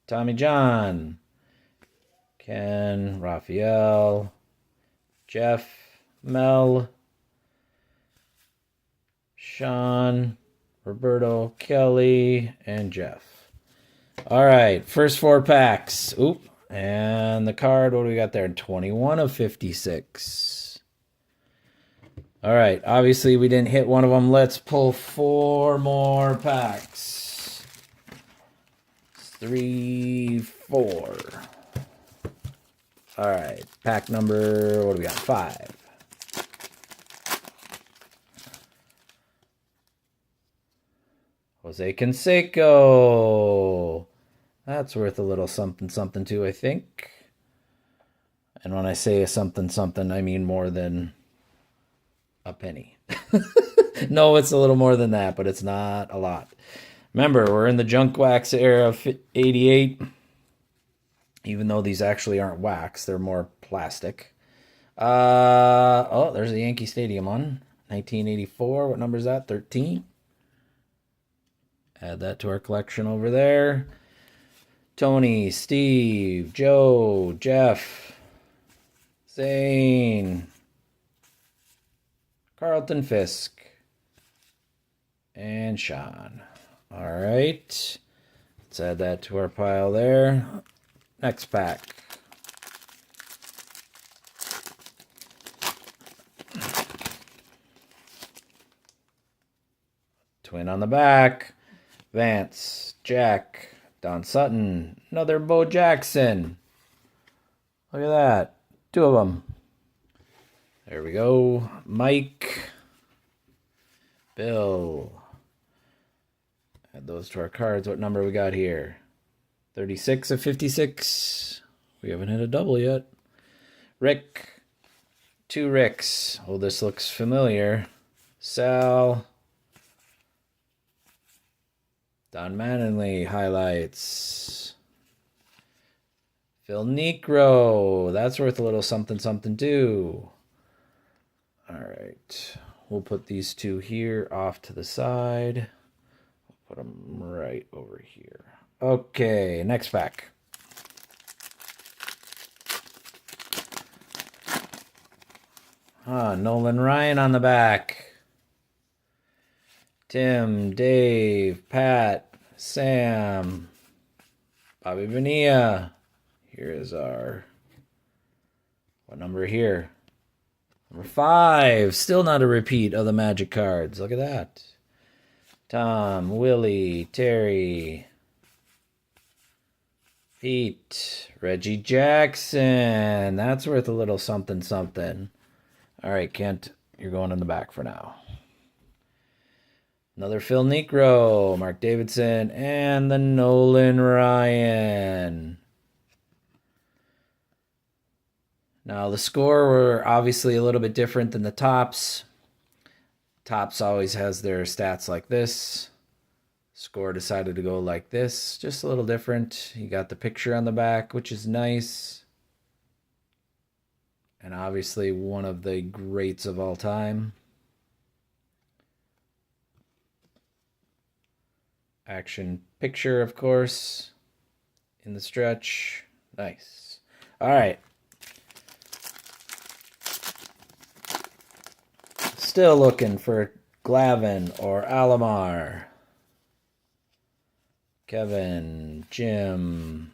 Tommy John, Ken, Raphael, Jeff, Mel, Sean, Roberto, Kelly, and Jeff. All right, first 4 packs. Oop. And the card, what do we got there? 21 of 56. All right, obviously we didn't hit one of them. Let's pull 4 more packs. 3, 4. All right, pack number, what do we got? 5. Jose Canseco. That's worth a little something something too, I think. And when I say a something something, I mean more than a penny. No, it's a little more than that, but it's not a lot. Remember, we're in the junk wax era of 88. Even though these actually aren't wax, they're more plastic. Oh, there's a Yankee Stadium one. 1984. What number is that? 13. Add that to our collection over there. Tony, Steve, Joe, Jeff, Zane, Carlton Fisk, and Sean. All right. Let's add that to our pile there. Next pack. Twin on the back. Vance, Jack, Don Sutton, another Bo Jackson. Look at that. 2 of them. There we go. Mike, Bill. Add those to our cards. What number we got here? 36 of 56. We haven't hit a double yet. Rick. 2 Ricks. Oh, this looks familiar. Sal. Don Mattingly highlights. Phil Necro. That's worth a little something something too. All right. We'll put these 2 here off to the side. We'll put them right over here. Okay, next pack. Nolan Ryan on the back. Tim, Dave, Pat, Sam, Bobby Bonilla. Here is our, what number here? Number 5. Still not a repeat of the Magic cards. Look at that. Tom, Willie, Terry, Pete, Reggie Jackson. That's worth a little something something. All right, Kent, you're going in the back for now. Another Phil Necro, Mark Davidson, and the Nolan Ryan. Now, the score were obviously a little bit different than the tops. Tops always has their stats like this. Score decided to go like this, just a little different. You got the picture on the back, which is nice. And obviously one of the greats of all time. Action picture, of course, in the stretch. Nice. All right. Still looking for Glavin or Alomar. Kevin, Jim,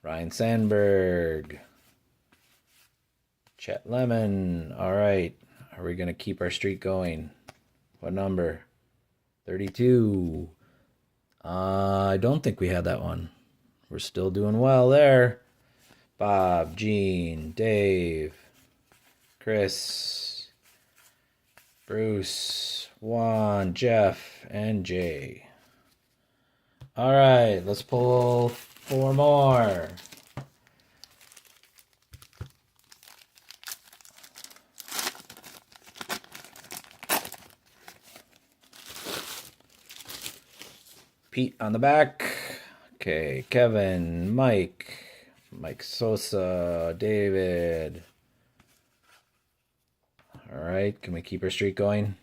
Ryan Sandberg, Chet Lemon. All right. Are we going to keep our streak going? What number? 32. I don't think we had that one. We're still doing well there. Bob, Gene, Dave, Chris, Bruce, Juan, Jeff, and Jay. All right, let's pull 4 more. Pete on the back. Okay, Kevin, Mike Sosa, David. All right, can we keep our streak going?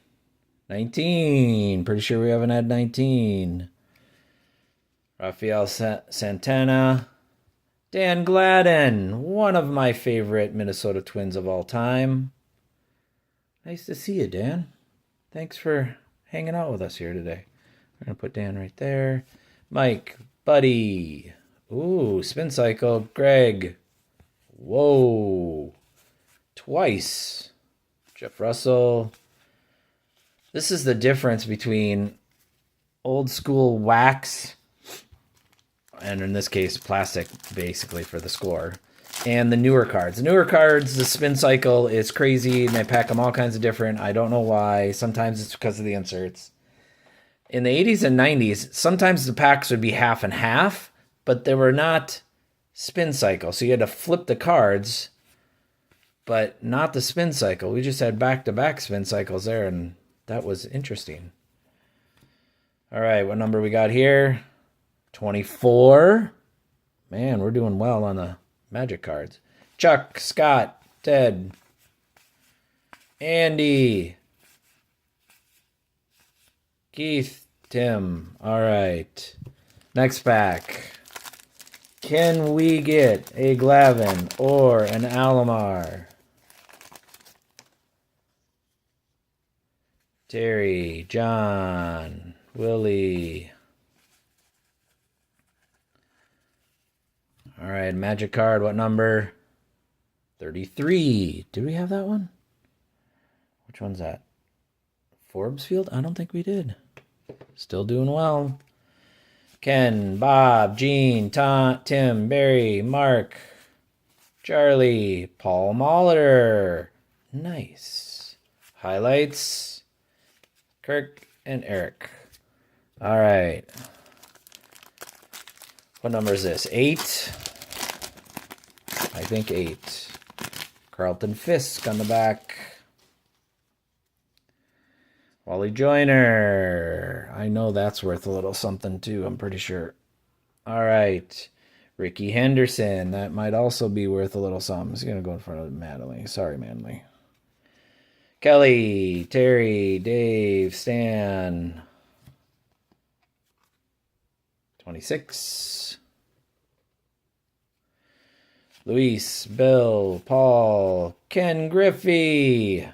19. Pretty sure we haven't had 19. Rafael Santana. Dan Gladden, one of my favorite Minnesota Twins of all time. Nice to see you, Dan. Thanks for hanging out with us here today. We're going to put Dan right there. Mike, Buddy. Ooh, spin cycle. Greg. Whoa. Twice. Jeff Russell. This is the difference between old school wax, and in this case, plastic, basically, for the score, and the newer cards. The newer cards, the spin cycle is crazy, and they pack them all kinds of different. I don't know why. Sometimes it's because of the inserts. In the 80s and 90s, sometimes the packs would be half and half, but they were not spin cycle. So you had to flip the cards, but not the spin cycle. We just had back-to-back spin cycles there, and that was interesting. All right, what number we got here? 24. Man, we're doing well on the Magic cards. Chuck, Scott, Ted, Andy, Keith, Tim. All right. Next pack. Can we get a Glavin or an Alomar? Terry, John, Willie. All right, Magic card. What number? 33. Did we have that one? Which one's that? Forbes Field? I don't think we did. Still doing well. Ken, Bob, Gene, Tim, Barry, Mark, Charlie, Paul Molitor. Nice. Highlights. Kirk and Eric. All right. What number is this? 8? I think 8. Carlton Fisk on the back. Wally Joyner. I know that's worth a little something too, I'm pretty sure. All right. Ricky Henderson. That might also be worth a little something. He's going to go in front of Manley. Sorry, Manley. Kelly, Terry, Dave, Stan. 26. Luis, Bill, Paul, Ken Griffey.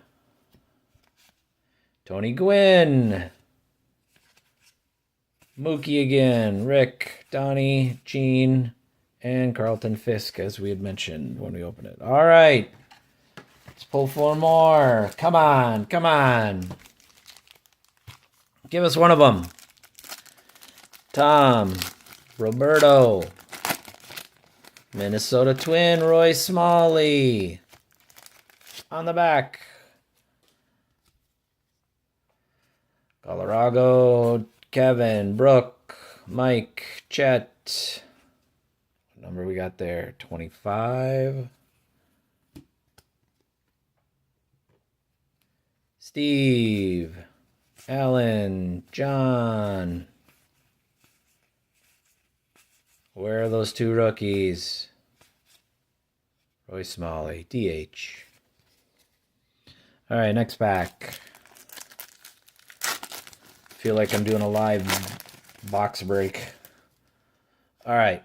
Tony Gwynn. Mookie again. Rick, Donnie, Gene, and Carlton Fisk, as we had mentioned when we opened it. All right. Let's pull 4 more. Come on. Come on. Give us one of them. Tom, Roberto, Minnesota Twin, Roy Smalley. On the back. Colorado, Kevin, Brooke, Mike, Chet. What number we got there? 25. Steve, Alan, John. Where are those 2 rookies? Roy Smalley, DH. All right, next pack. Feel like I'm doing a live box break. All right,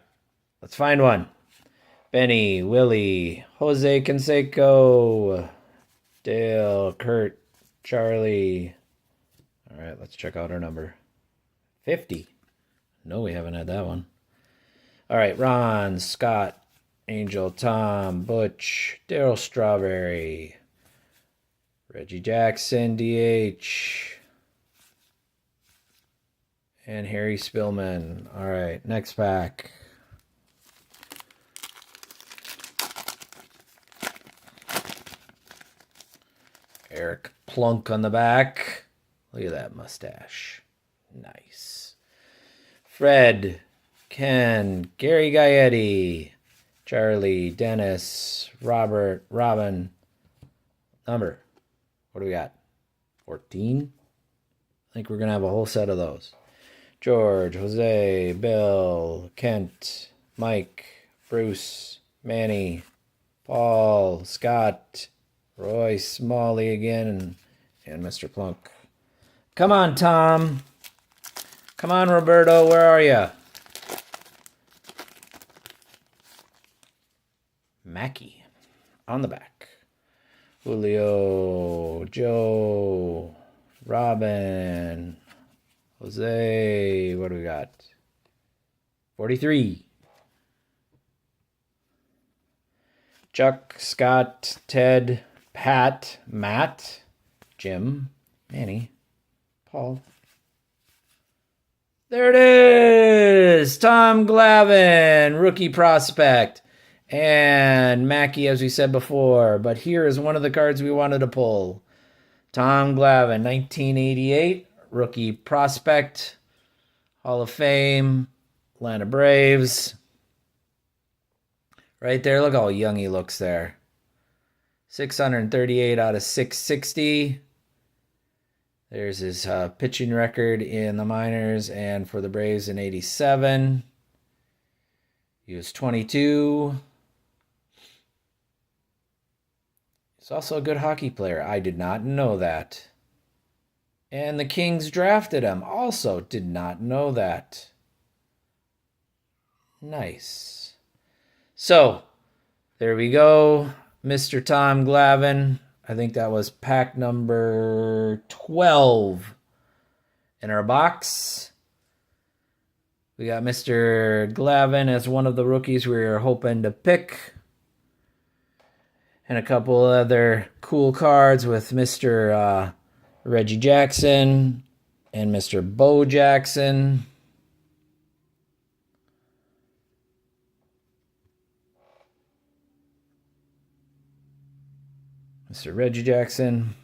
let's find one. Benny, Willie, Jose Canseco, Dale, Kurt, Charlie. All right, let's check out our number. 50. No, we haven't had that one. All right, Ron, Scott, Angel, Tom, Butch, Daryl Strawberry, Reggie Jackson, DH, and Harry Spillman. All right, next pack. Eric Plunk on the back. Look at that mustache. Nice. Fred, Ken, Gary Gaetti, Charlie, Dennis, Robert, Robin. Number. What do we got? 14? I think we're going to have a whole set of those. George, Jose, Bill, Kent, Mike, Bruce, Manny, Paul, Scott, Roy Smalley again, and Mr. Plunk. Come on, Tom. Come on, Roberto. Where are you? Mackie on the back. Julio, Joe, Robin, Jose, what do we got? 43. Chuck, Scott, Ted, Pat, Matt, Jim, Manny, Paul. There it is! Tom Glavine, rookie prospect. And Mackey, as we said before. But here is one of the cards we wanted to pull. Tom Glavine, 1988, rookie prospect, Hall of Fame, Atlanta Braves. Right there, look how young he looks there. 638 out of 660. There's his pitching record in the minors and for the Braves in 87. He was 22. He's also a good hockey player. I did not know that. And the Kings drafted him. Also did not know that. Nice. So, there we go. Mr. Tom Glavine. I think that was pack number 12 in our box. We got Mr. Glavine as one of the rookies we were hoping to pick. And a couple other cool cards with Mr. Reggie Jackson and Mr. Bo Jackson. Mr. Reggie Jackson.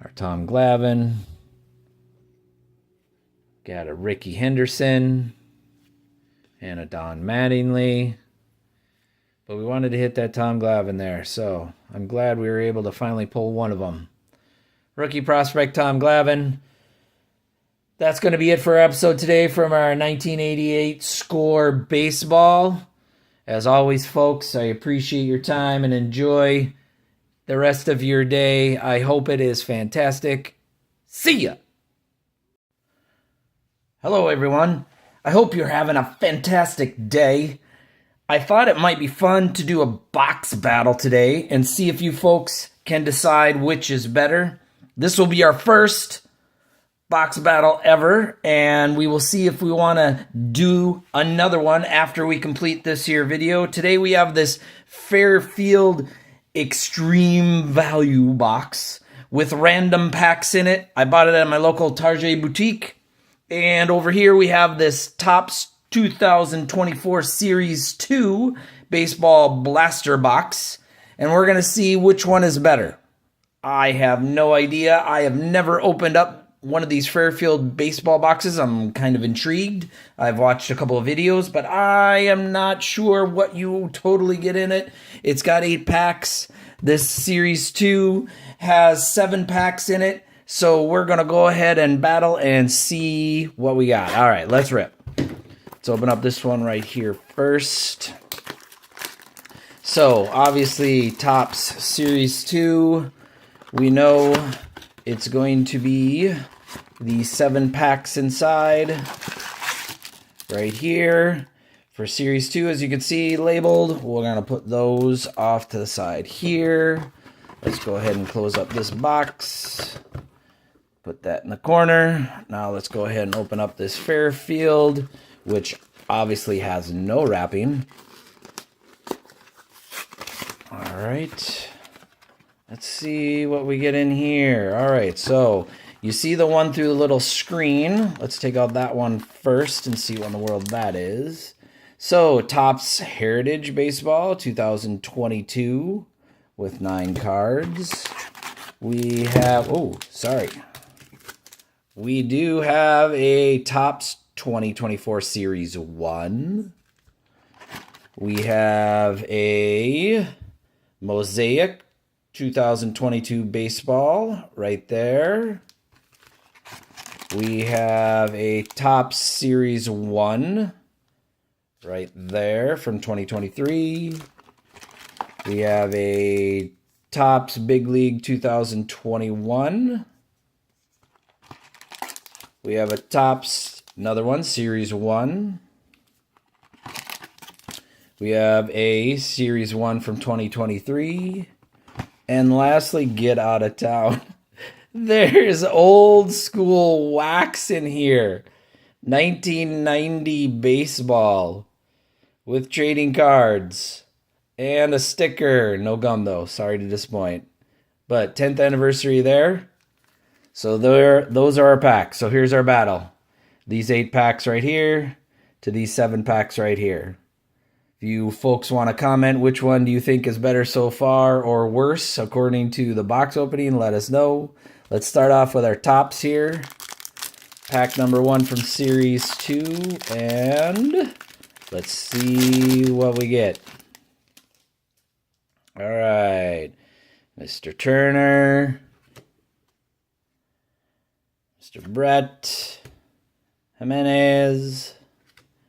Our Tom Glavine. Got a Ricky Henderson. And a Don Mattingly. But we wanted to hit that Tom Glavine there, so I'm glad we were able to finally pull one of them. Rookie prospect Tom Glavine. That's going to be it for our episode today from our 1988 Score Baseball. As always, folks, I appreciate your time and enjoy the rest of your day. I hope it is fantastic. See ya! Hello, everyone. I hope you're having a fantastic day. I thought it might be fun to do a box battle today and see if you folks can decide which is better. This will be our first box battle ever, and we will see if we want to do another one after we complete this here video. Today we have this Fairfield Extreme Value box with random packs in it. I bought it at my local Target boutique. And over here we have this Topps 2024 Series 2 baseball blaster box, and we're going to see which one is better. I have no idea. I have never opened up one of these Fairfield baseball boxes. I'm kind of intrigued. I've watched a couple of videos, but I am not sure what you totally get in it. It's got 8 packs. This Series 2 has 7 packs in it, so we're going to go ahead and battle and see what we got. All right, let's rip. Let's open up this one right here first. So, obviously, Topps Series 2. We know it's going to be the 7 packs inside. Right here. For Series 2, as you can see, labeled. We're going to put those off to the side here. Let's go ahead and close up this box. Put that in the corner. Now let's go ahead and open up this Fairfield, which obviously has no wrapping. All right. Let's see what we get in here. All right, so you see the one through the little screen. Let's take out that one first and see what in the world that is. So, Topps Heritage Baseball 2022 with 9 cards. We have, we do have a Topps 2024 Series 1. We have a Mosaic 2022 baseball right there. We have a Topps Series 1 right there from 2023. We have a Topps Big League 2021. We have a Topps, another one, Series 1. We have a Series 1 from 2023. And lastly, Get Out of Town. There's old school wax in here. 1990 baseball with trading cards and a sticker. No gum though. Sorry to disappoint. But 10th anniversary there. So those are our packs. So here's our battle. These 8 packs right here to these 7 packs right here. If you folks want to comment which one do you think is better so far or worse according to the box opening, let us know. Let's start off with our tops here. Pack number 1 from Series 2, and let's see what we get. All right, Mr. Turner, Mr. Brett, Jimenez,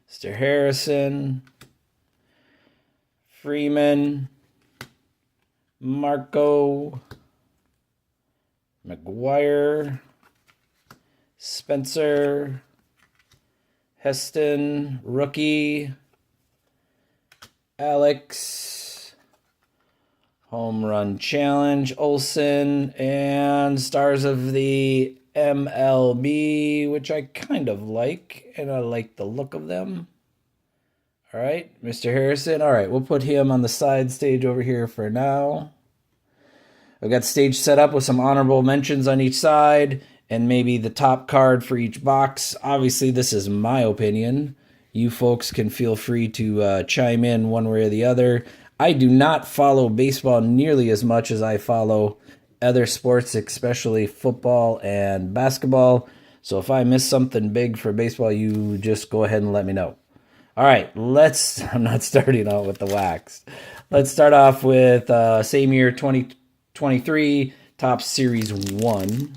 Mr. Harrison, Freeman, Marco, McGuire, Spencer, Heston, rookie, Alex, home run challenge, Olson, and stars of the MLB, which I kind of like, and I like the look of them. All right, Mr. Harrison. All right, we'll put him on the side stage over here for now. I've got stage set up with some honorable mentions on each side and maybe the top card for each box. Obviously, this is my opinion. You folks can feel free to chime in one way or the other. I do not follow baseball nearly as much as I follow other sports, especially football and basketball. So if I miss something big for baseball, you just go ahead and let me know. All right, I'm not starting out with the wax. Let's start off with same year 2023, Topps Series 1.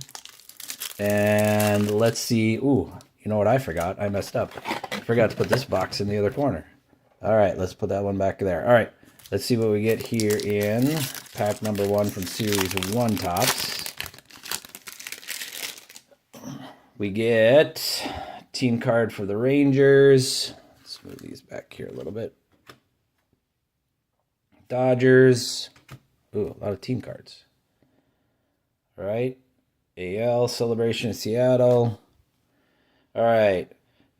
And let's see. Ooh, you know what I forgot? I messed up. I forgot to put this box in the other corner. All right, let's put that one back there. All right, let's see what we get here in pack number 1 from Series 1 Topps. We get team card for the Rangers. Let's move these back here a little bit. Dodgers. Ooh, a lot of team cards. All right. AL Celebration in Seattle. All right.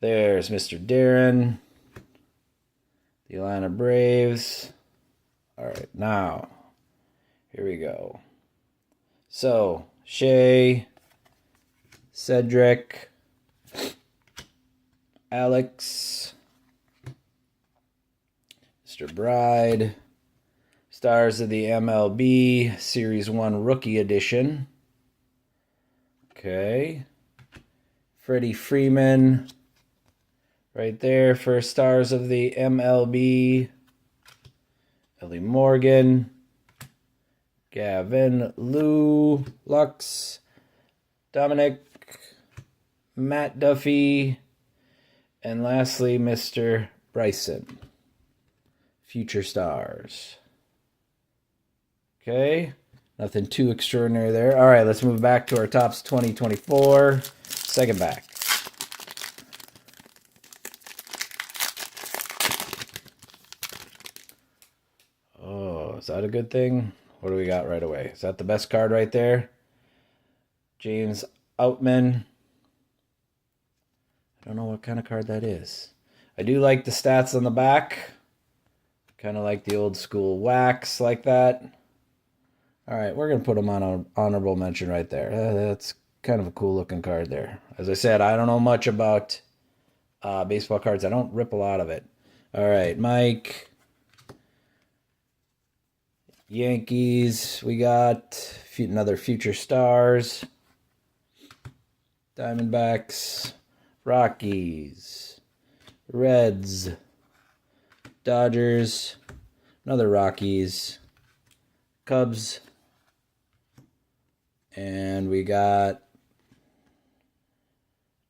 There's Mr. Darren. The Atlanta Braves. All right. Now, here we go. So, Shea, Cedric, Alex, Mr. Bride, stars of the MLB Series 1 Rookie Edition. Okay. Freddie Freeman. Right there for stars of the MLB. Ellie Morgan. Gavin Lou. Lux. Dominic. Matt Duffy. And lastly, Mr. Bryson. Future stars. Okay. Nothing too extraordinary there. All right, let's move back to our Topps 2024. Second back. Oh, is that a good thing? What do we got right away? Is that the best card right there? James Outman. I don't know what kind of card that is. I do like the stats on the back. Kind of like the old school wax like that. All right, we're going to put him on an honorable mention right there. That's kind of a cool looking card there. As I said, I don't know much about baseball cards. I don't rip a lot of it. All right, Mike. Yankees. We got another future stars. Diamondbacks. Rockies. Reds. Dodgers. Another Rockies. Cubs. And we got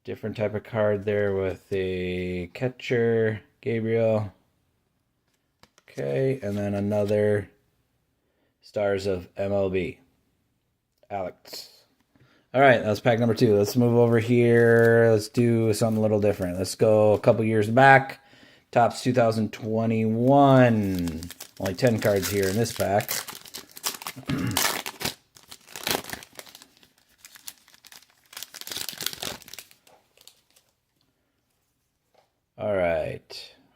different type of card there with a catcher, Gabriel. Okay, and then another stars of MLB, Alex. All right, that's pack number 2. Let's move over here. Let's do something a little different. Let's go a couple years back. Topps 2021. Only 10 cards here in this pack.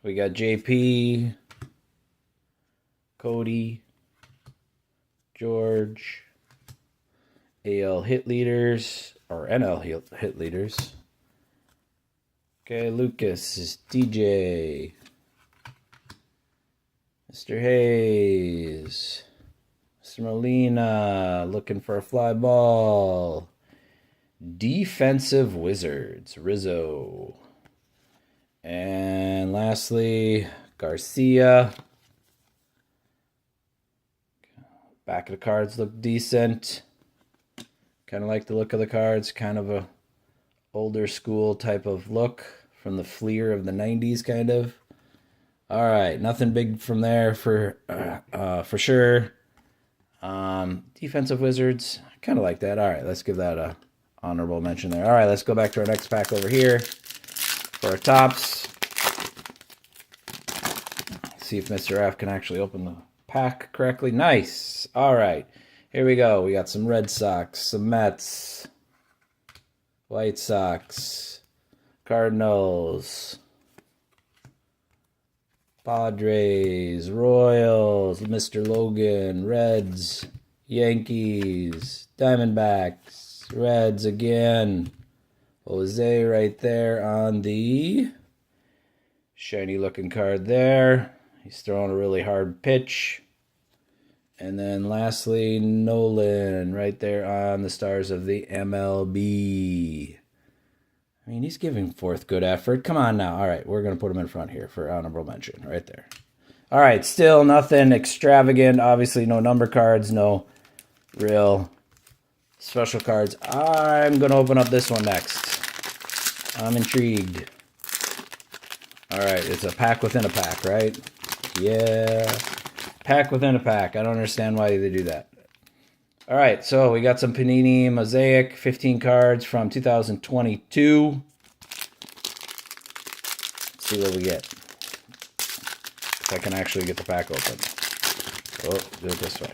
We got JP, Cody, George, AL hit leaders, or NL hit leaders. Okay, Lucas, DJ, Mr. Hayes, Mr. Molina, looking for a fly ball. Defensive Wizards, Rizzo. And lastly, Garcia. Back of the cards look decent. Kind of like the look of the cards. Kind of a older school type of look from the Fleer of the 90s, kind of. All right, nothing big from there for sure. Defensive Wizards, kind of like that. All right, let's give that a honorable mention there. All right, let's go back to our next pack over here for our tops. See if Mr. F can actually open the pack correctly. Nice. All right, here we go. We got some Red Sox, some Mets, White Sox, Cardinals, Padres, Royals, Mr. Logan, Reds, Yankees, Diamondbacks, Reds again. Jose right there on the shiny looking card there. He's throwing a really hard pitch. And then lastly, Nolan right there on the stars of the MLB. I mean, he's giving forth good effort. Come on now. All right, we're going to put him in front here for honorable mention right there. All right, still nothing extravagant. Obviously, no number cards, no real special cards. I'm going to open up this one next. I'm intrigued. All right, it's a pack within a pack, right? Yeah, pack within a pack. I don't understand why they do that. All right, so we got some Panini Mosaic, 15 cards from 2022. Let's see what we get. If I can actually get the pack open. Oh, do it this way.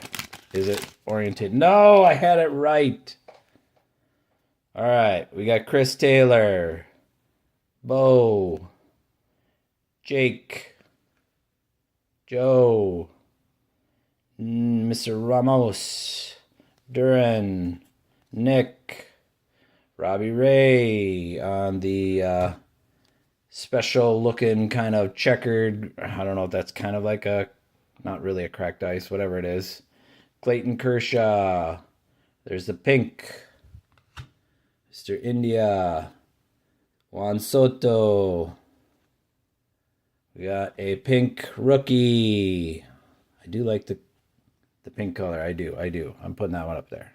Is it oriented? No, I had it right. All right, we got Chris Taylor, Bo, Jake, Joe, Mr. Ramos, Duran, Nick, Robbie Ray on the special looking kind of checkered, I don't know if that's kind of like a, not really a cracked ice, whatever it is. Clayton Kershaw. There's the pink. Mr. India. Juan Soto. We got a pink rookie. I do like the pink color. I do. I'm putting that one up there.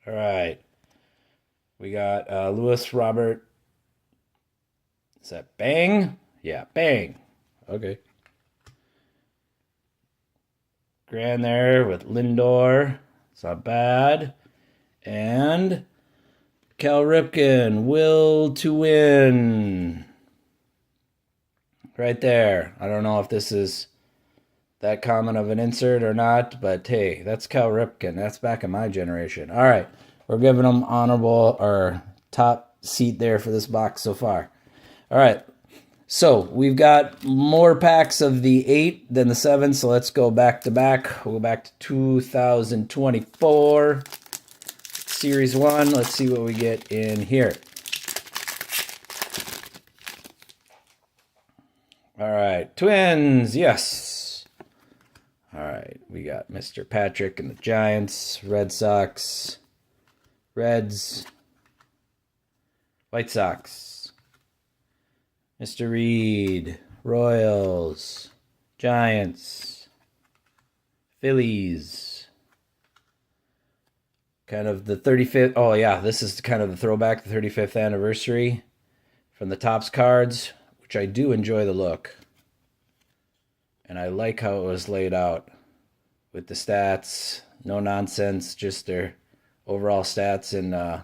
All right. We got Lewis Robert. Is that Bang? Yeah, Bang. Okay. Grand there with Lindor. It's not bad. And Cal Ripken, Will to Win. Right there. I don't know if this is that common of an insert or not, but hey, that's Cal Ripken. That's back in my generation. All right. We're giving them honorable or top seat there for this box so far. All right. So we've got more packs of the 8 than the 7, so let's go back to back. We'll go back to 2024. Series 1. Let's see what we get in here. All right. Twins. Yes. All right. We got Mr. Patrick and the Giants. Red Sox. Reds. White Sox. Mr. Reed, Royals, Giants, Phillies. Kind of the 35th. Oh, yeah, this is kind of the throwback, the 35th anniversary from the Topps cards, which I do enjoy the look. And I like how it was laid out with the stats. No nonsense, just their overall stats and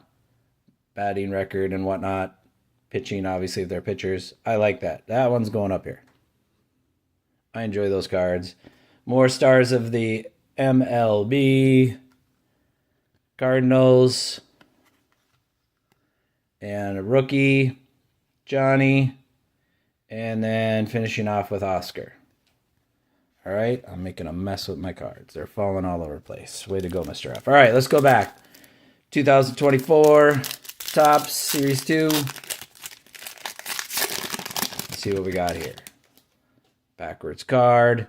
batting record and whatnot. Pitching, obviously, if they're pitchers. I like that. That one's going up here. I enjoy those cards. More stars of the MLB. Cardinals. And a rookie. Johnny. And then finishing off with Oscar. All right, I'm making a mess with my cards. They're falling all over the place. Way to go, Mr. F. All right, let's go back. 2024 Topps Series 2. Let's see what we got here. Backwards card.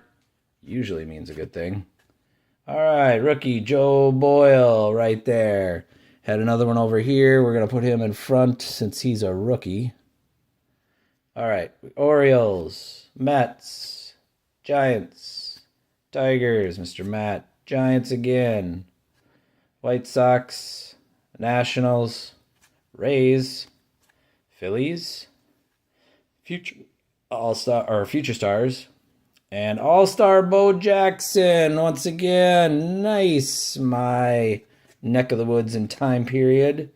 Usually means a good thing. All right, rookie Joe Boyle right there. Had another one over here. We're going to put him in front since he's a rookie. All right, Orioles, Mets, Giants, Tigers, Mr. Matt, Giants again, White Sox, Nationals, Rays, Phillies, Future Stars, and All-Star Bo Jackson once again. Nice, my neck of the woods and time period.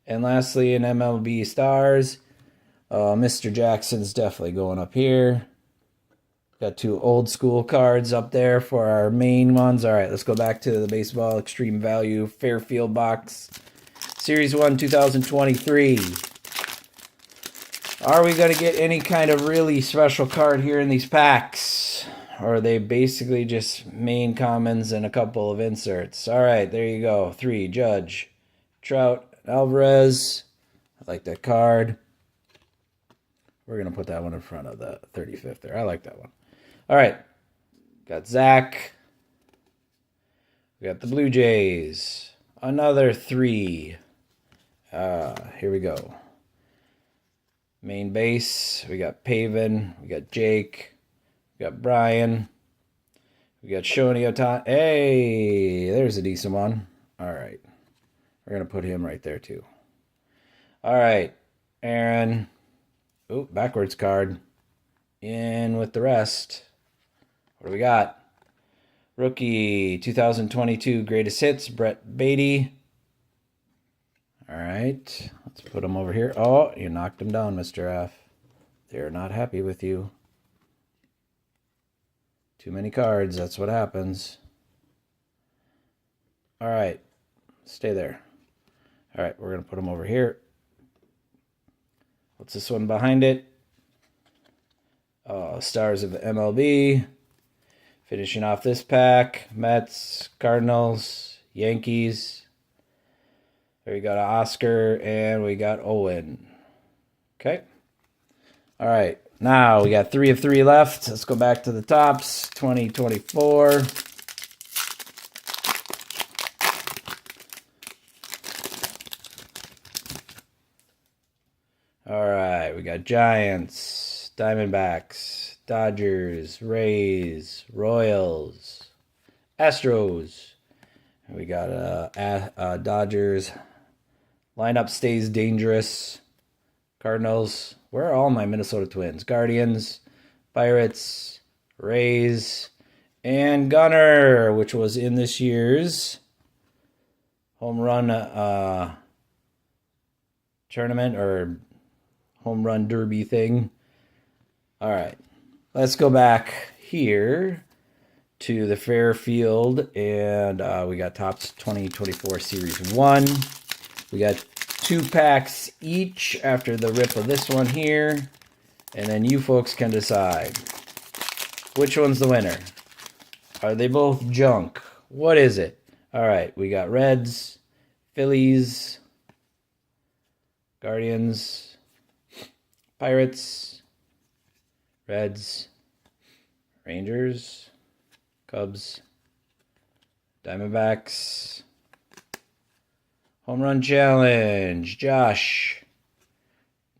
And lastly, in MLB Stars, Mr. Jackson's definitely going up here. Got two old school cards up there for our main ones. All right, let's go back to the Baseball Extreme Value Fairfield box. Series 1, 2023. Are we going to get any kind of really special card here in these packs? Or are they basically just main commons and a couple of inserts? All right, there you go. 3, Judge, Trout, Alvarez. I like that card. We're going to put that one in front of the 35th there. I like that one. All right. Got Zach. We got the Blue Jays. Another 3. Here we go. Main base. We got Pavin. We got Jake. We got Brian. We got Shoni Otani. Hey, there's a decent one. All right. We're going to put him right there too. All right. Aaron. Oh, backwards card. In with the rest. What do we got? Rookie 2022 Greatest Hits, Brett Beatty. All right. Let's put him over here. Oh, you knocked him down, Mr. F. They're not happy with you. Too many cards. That's what happens. All right. Stay there. All right. We're going to put him over here. What's this one behind it? Stars of MLB. Finishing off this pack. Mets, Cardinals, Yankees. There we got Oscar and we got Owen. Okay. All right. Now we got 3 of 3 left. Let's go back to the Topps 2024. All right. We got Giants, Diamondbacks, Dodgers, Rays, Royals, Astros. We got Dodgers. Lineup stays dangerous. Cardinals. Where are all my Minnesota Twins? Guardians, Pirates, Rays, and Gunner, which was in this year's home run tournament or home run derby thing. All right. Let's go back here to the Fairfield, and we got Topps 2024 Series 1. We got 2 packs each after the rip of this one here, and then you folks can decide which one's the winner. Are they both junk? What is it? All right, we got Reds, Phillies, Guardians, Pirates, Reds, Rangers, Cubs, Diamondbacks. Home Run Challenge. Josh.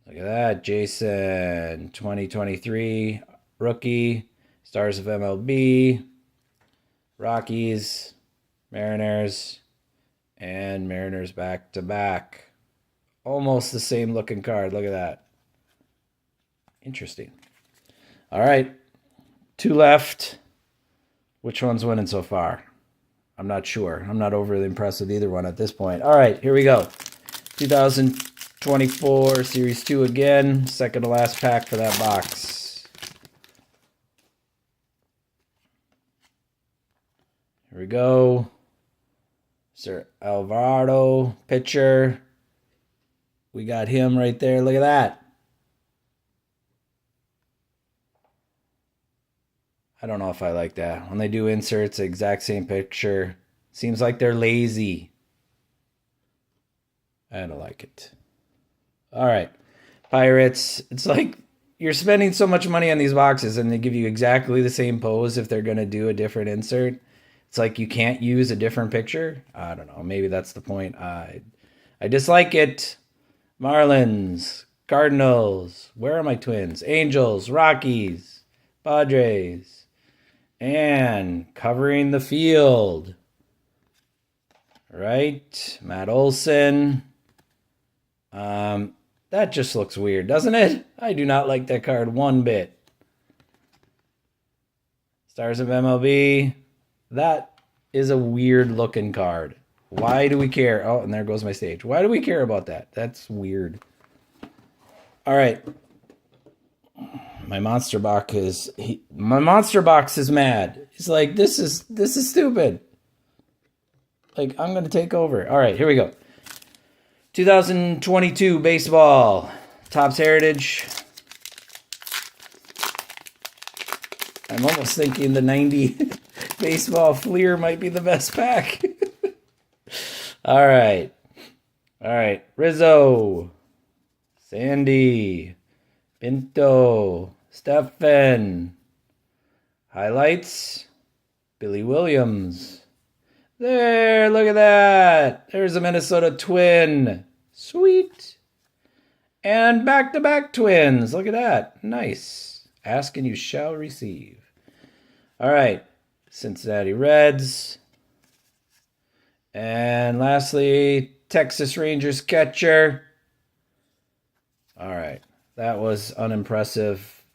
Look at that. Jason. 2023 rookie. Stars of MLB. Rockies. Mariners. And Mariners back to back. Almost the same looking card. Look at that. Interesting. All right. 2 left. Which one's winning so far? I'm not sure. I'm not overly impressed with either one at this point. All right, here we go. 2024 Series 2 again. Second to last pack for that box. Here we go. Sir Alvarado, pitcher. We got him right there. Look at that. I don't know if I like that. When they do inserts, exact same picture. Seems like they're lazy. I don't like it. All right. Pirates. It's like you're spending so much money on these boxes and they give you exactly the same pose if they're going to do a different insert. It's like you can't use a different picture. I don't know. Maybe that's the point. I dislike it. Marlins, Cardinals. Where are my Twins? Angels, Rockies, Padres. And covering the field. Right? Matt Olson. That just looks weird, doesn't it? I do not like that card one bit. Stars of MLB. That is a weird looking card. Why do we care? Oh, and there goes my stage. Why do we care about that? That's weird. All right. My monster box is mad. He's like, this is stupid. Like, I'm gonna take over. All right, here we go. 2022 baseball. Topps Heritage. I'm almost thinking the 90 baseball Fleer might be the best pack. All right. Rizzo. Sandy. Pinto. Stephen. Highlights. Billy Williams. There, look at that. There's a Minnesota Twin. Sweet. And back-to-back Twins. Look at that. Nice. Ask and you shall receive. All right. Cincinnati Reds. And lastly, Texas Rangers catcher. All right. That was unimpressive.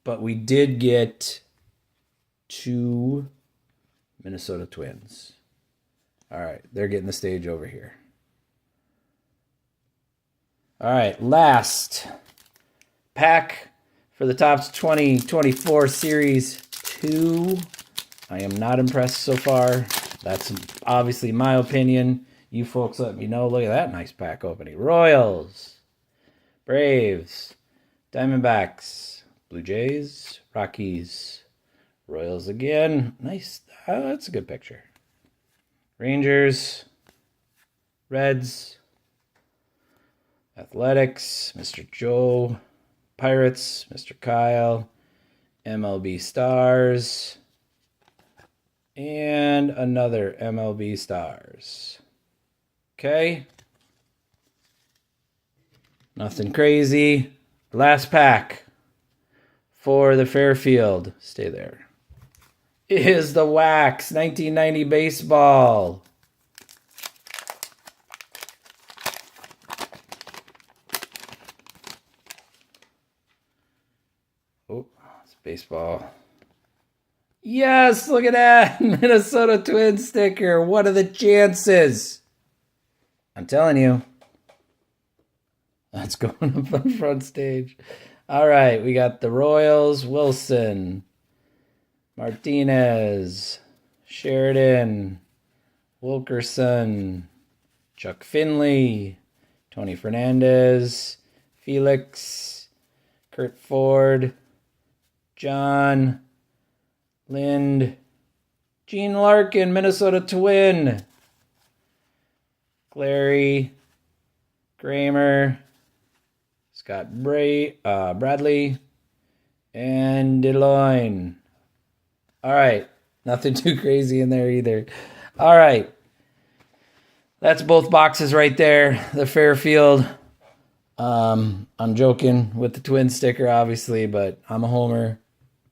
But we did get 2 Minnesota Twins. All right. They're getting the stage over here. All right. Last pack for the Topps 2024 Series 2. I am not impressed so far. That's obviously my opinion. You folks let me know. Look at that nice pack opening. Royals, Braves, Diamondbacks, Blue Jays, Rockies, Royals again. Nice. Oh, that's a good picture. Rangers, Reds, Athletics, Mr. Joe, Pirates, Mr. Kyle, MLB Stars, and another MLB Stars. Okay. Nothing crazy. Last pack for the Fairfield. Stay there. Is the Wax 1990 baseball. Oh, it's baseball. Yes, look at that. Minnesota Twins sticker. What are the chances? I'm telling you. That's going up on the front stage. All right, we got the Royals, Wilson, Martinez, Sheridan, Wilkerson, Chuck Finley, Tony Fernandez, Felix, Kurt Ford, John, Lind, Gene Larkin, Minnesota Twin, Clary, Kramer, Scott Bradley, and DeLoyne. All right. Nothing too crazy in there either. All right. That's both boxes right there. The Fairfield. I'm joking with the Twin sticker, obviously, but I'm a homer.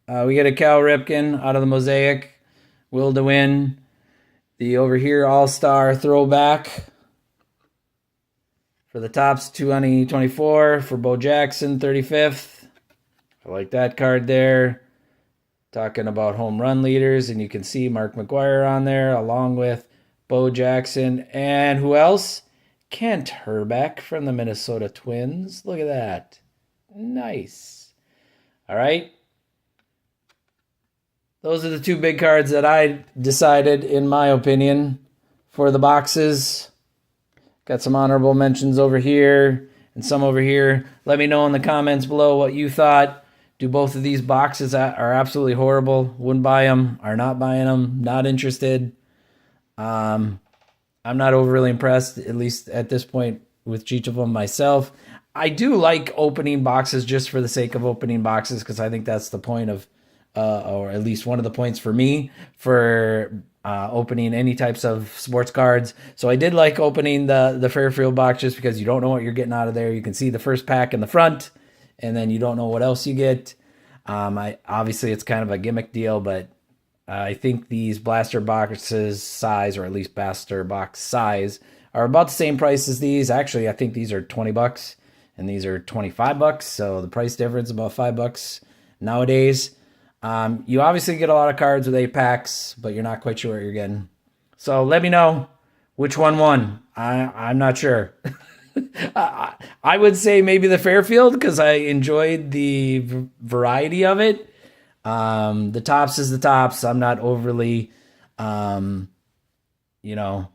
We get a Cal Ripken out of the Mosaic. Will to win. The over here All-Star throwback for the Topps 2024 for Bo Jackson, 35th. I like that card there. Talking about home run leaders, and you can see Mark McGwire on there along with Bo Jackson. And who else? Kent Herbeck from the Minnesota Twins. Look at that. Nice. All right. Those are the 2 big cards that I decided, in my opinion, for the boxes. Got some honorable mentions over here and some over here. Let me know in the comments below what you thought. Do both of these boxes are absolutely horrible. Wouldn't buy them. Are not buying them. Not interested. I'm not overly impressed, at least at this point, with each of them myself. I do like opening boxes just for the sake of opening boxes because I think that's the point of, or at least one of the points for me for opening any types of sports cards. So I did like opening the Fairfield box just because you don't know what you're getting out of there. You can see the first pack in the front, and then you don't know what else you get. I obviously it's kind of a gimmick deal, but I think these blaster boxes size, or at least blaster box size, are about the same price as these. Actually, I think these are $20 and these are $25. So the price difference is about $5 nowadays. You obviously get a lot of cards with 8 packs, but you're not quite sure what you're getting. So let me know which one won. I'm not sure. I would say maybe the Fairfield because I enjoyed the variety of it. The tops is the tops. I'm not overly, you know,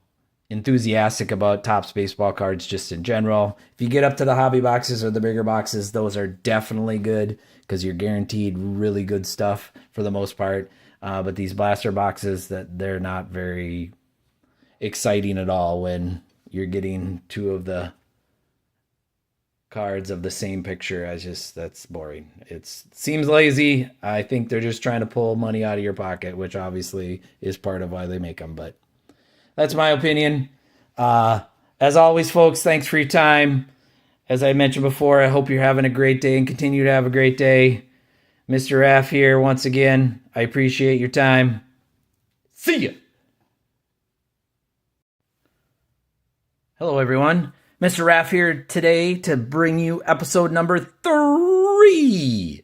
enthusiastic about tops baseball cards just in general. If you get up to the hobby boxes or the bigger boxes, those are definitely good because you're guaranteed really good stuff for the most part. But these blaster boxes, that they're not very exciting at all when you're getting two of the cards of the same picture. That's boring. It seems lazy. I think they're just trying to pull money out of your pocket, which obviously is part of why they make them. But that's my opinion. As always, folks, thanks for your time. As I mentioned before, I hope you're having a great day and continue to have a great day. Mr. Raph here once again. I appreciate your time. See ya. Hello, everyone. Mr. Raph here today to bring you episode number 3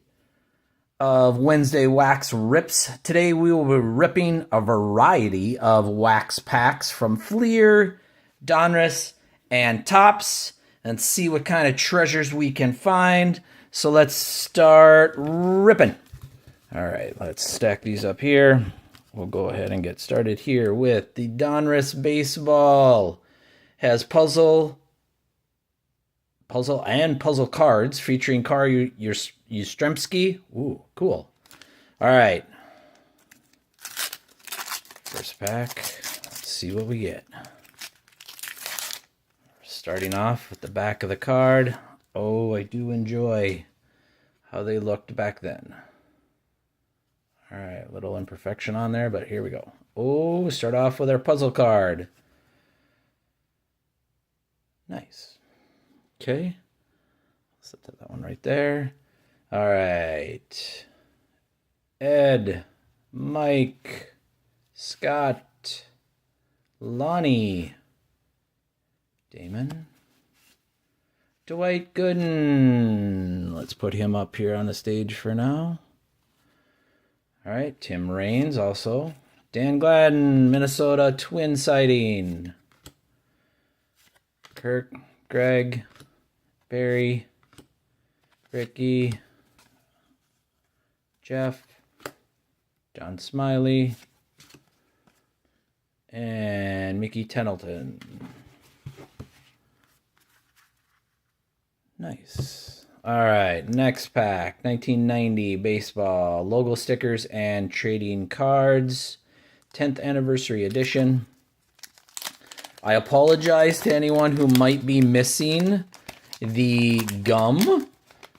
of Wednesday Wax Rips. Today we will be ripping a variety of wax packs from Fleer, Donruss, and Topps and see what kind of treasures we can find. So let's start ripping. All right, let's stack these up here. We'll go ahead and get started here with the Donruss Baseball. Has puzzle and puzzle cards featuring Carl Yastrzemski. Ooh, cool. All right. First pack. Let's see what we get. Starting off with the back of the card. Oh, I do enjoy how they looked back then. All right, little imperfection on there, but here we go. Oh, start off with our puzzle card. Nice. Okay. Set that one right there. All right. Ed, Mike, Scott, Lonnie, Damon, Dwight Gooden. Let's put him up here on the stage for now. All right. Tim Raines also. Dan Gladden, Minnesota Twin sighting. Kirk, Greg, Barry, Ricky, Jeff, John Smiley, and Mickey Tettleton. Nice. All right, next pack, 1990 baseball, logo stickers and trading cards, 10th anniversary edition. I apologize to anyone who might be missing the gum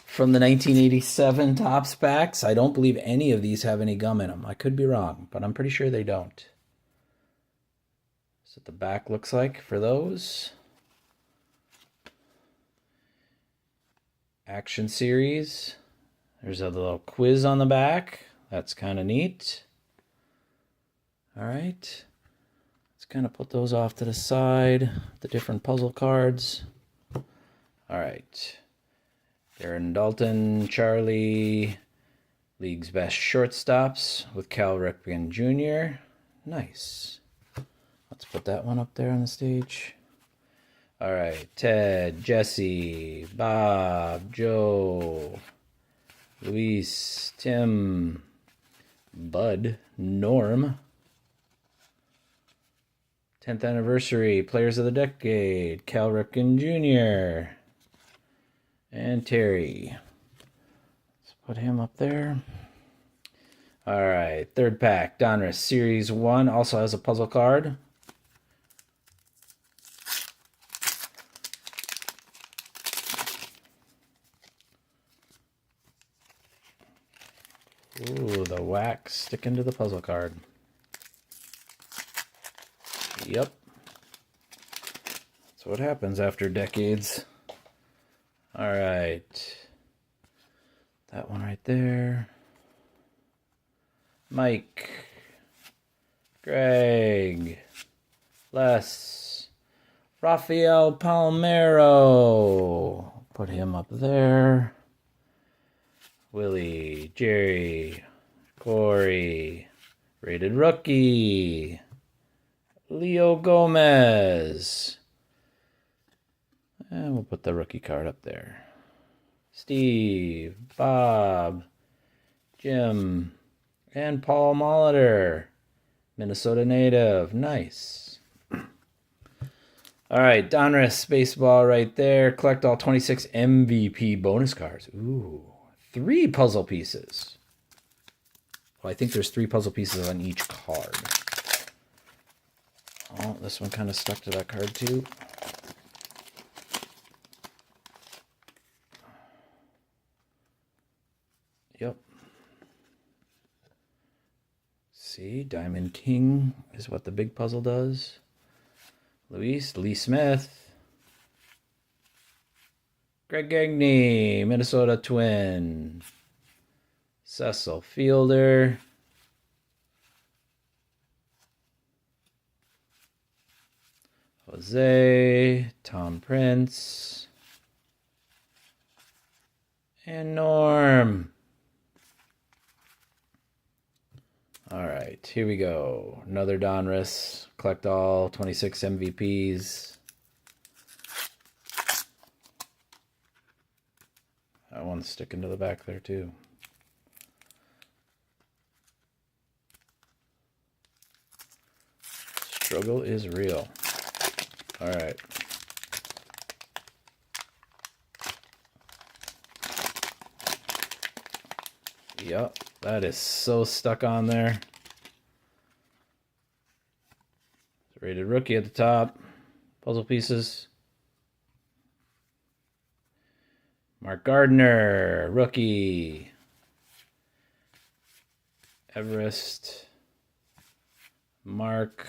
from the 1987 Topps packs. I don't believe any of these have any gum in them. I could be wrong, but I'm pretty sure they don't. That's what the back looks like for those. Action series. There's a little quiz on the back. That's kind of neat. All right. Kind of put those off to the side, the different puzzle cards. All right. Darren Dalton, Charlie, league's best shortstops with Cal Ripken Jr. Nice. Let's put that one up there on the stage. All right. Ted, Jesse, Bob, Joe, Luis, Tim, Bud, Norm. 10th anniversary, Players of the Decade, Cal Ripken Jr. and Terry. Let's Put him up there. All right, third pack. Donruss Series 1 also has a puzzle card. Ooh, the wax sticking to the puzzle card. Yep. That's what happens after decades. All right. That one right there. Mike. Greg. Les. Rafael Palmero. Put him up there. Willie. Jerry. Corey. Rated Rookie. Leo Gomez. And we'll put the rookie card up there. Steve, Bob, Jim, and Paul Molitor. Minnesota native. Nice. All right, Donruss baseball right there. Collect all 26 MVP bonus cards. Ooh, 3 puzzle pieces. Well, I think there's 3 puzzle pieces on each card. Oh, this one kind of stuck to that card too. Yep. See, Diamond King is what the big puzzle does. Lee Smith. Greg Gagne, Minnesota Twin. Cecil Fielder. Jose, Tom Prince. And Norm. All right, here we go. Another Donruss. Collect all 26 MVPs. That one's sticking to the back there too. Struggle is real. All right. Yep, that is so stuck on there. Rated Rookie at the top. Puzzle pieces. Mark Gardner, Rookie. Everest. Mark.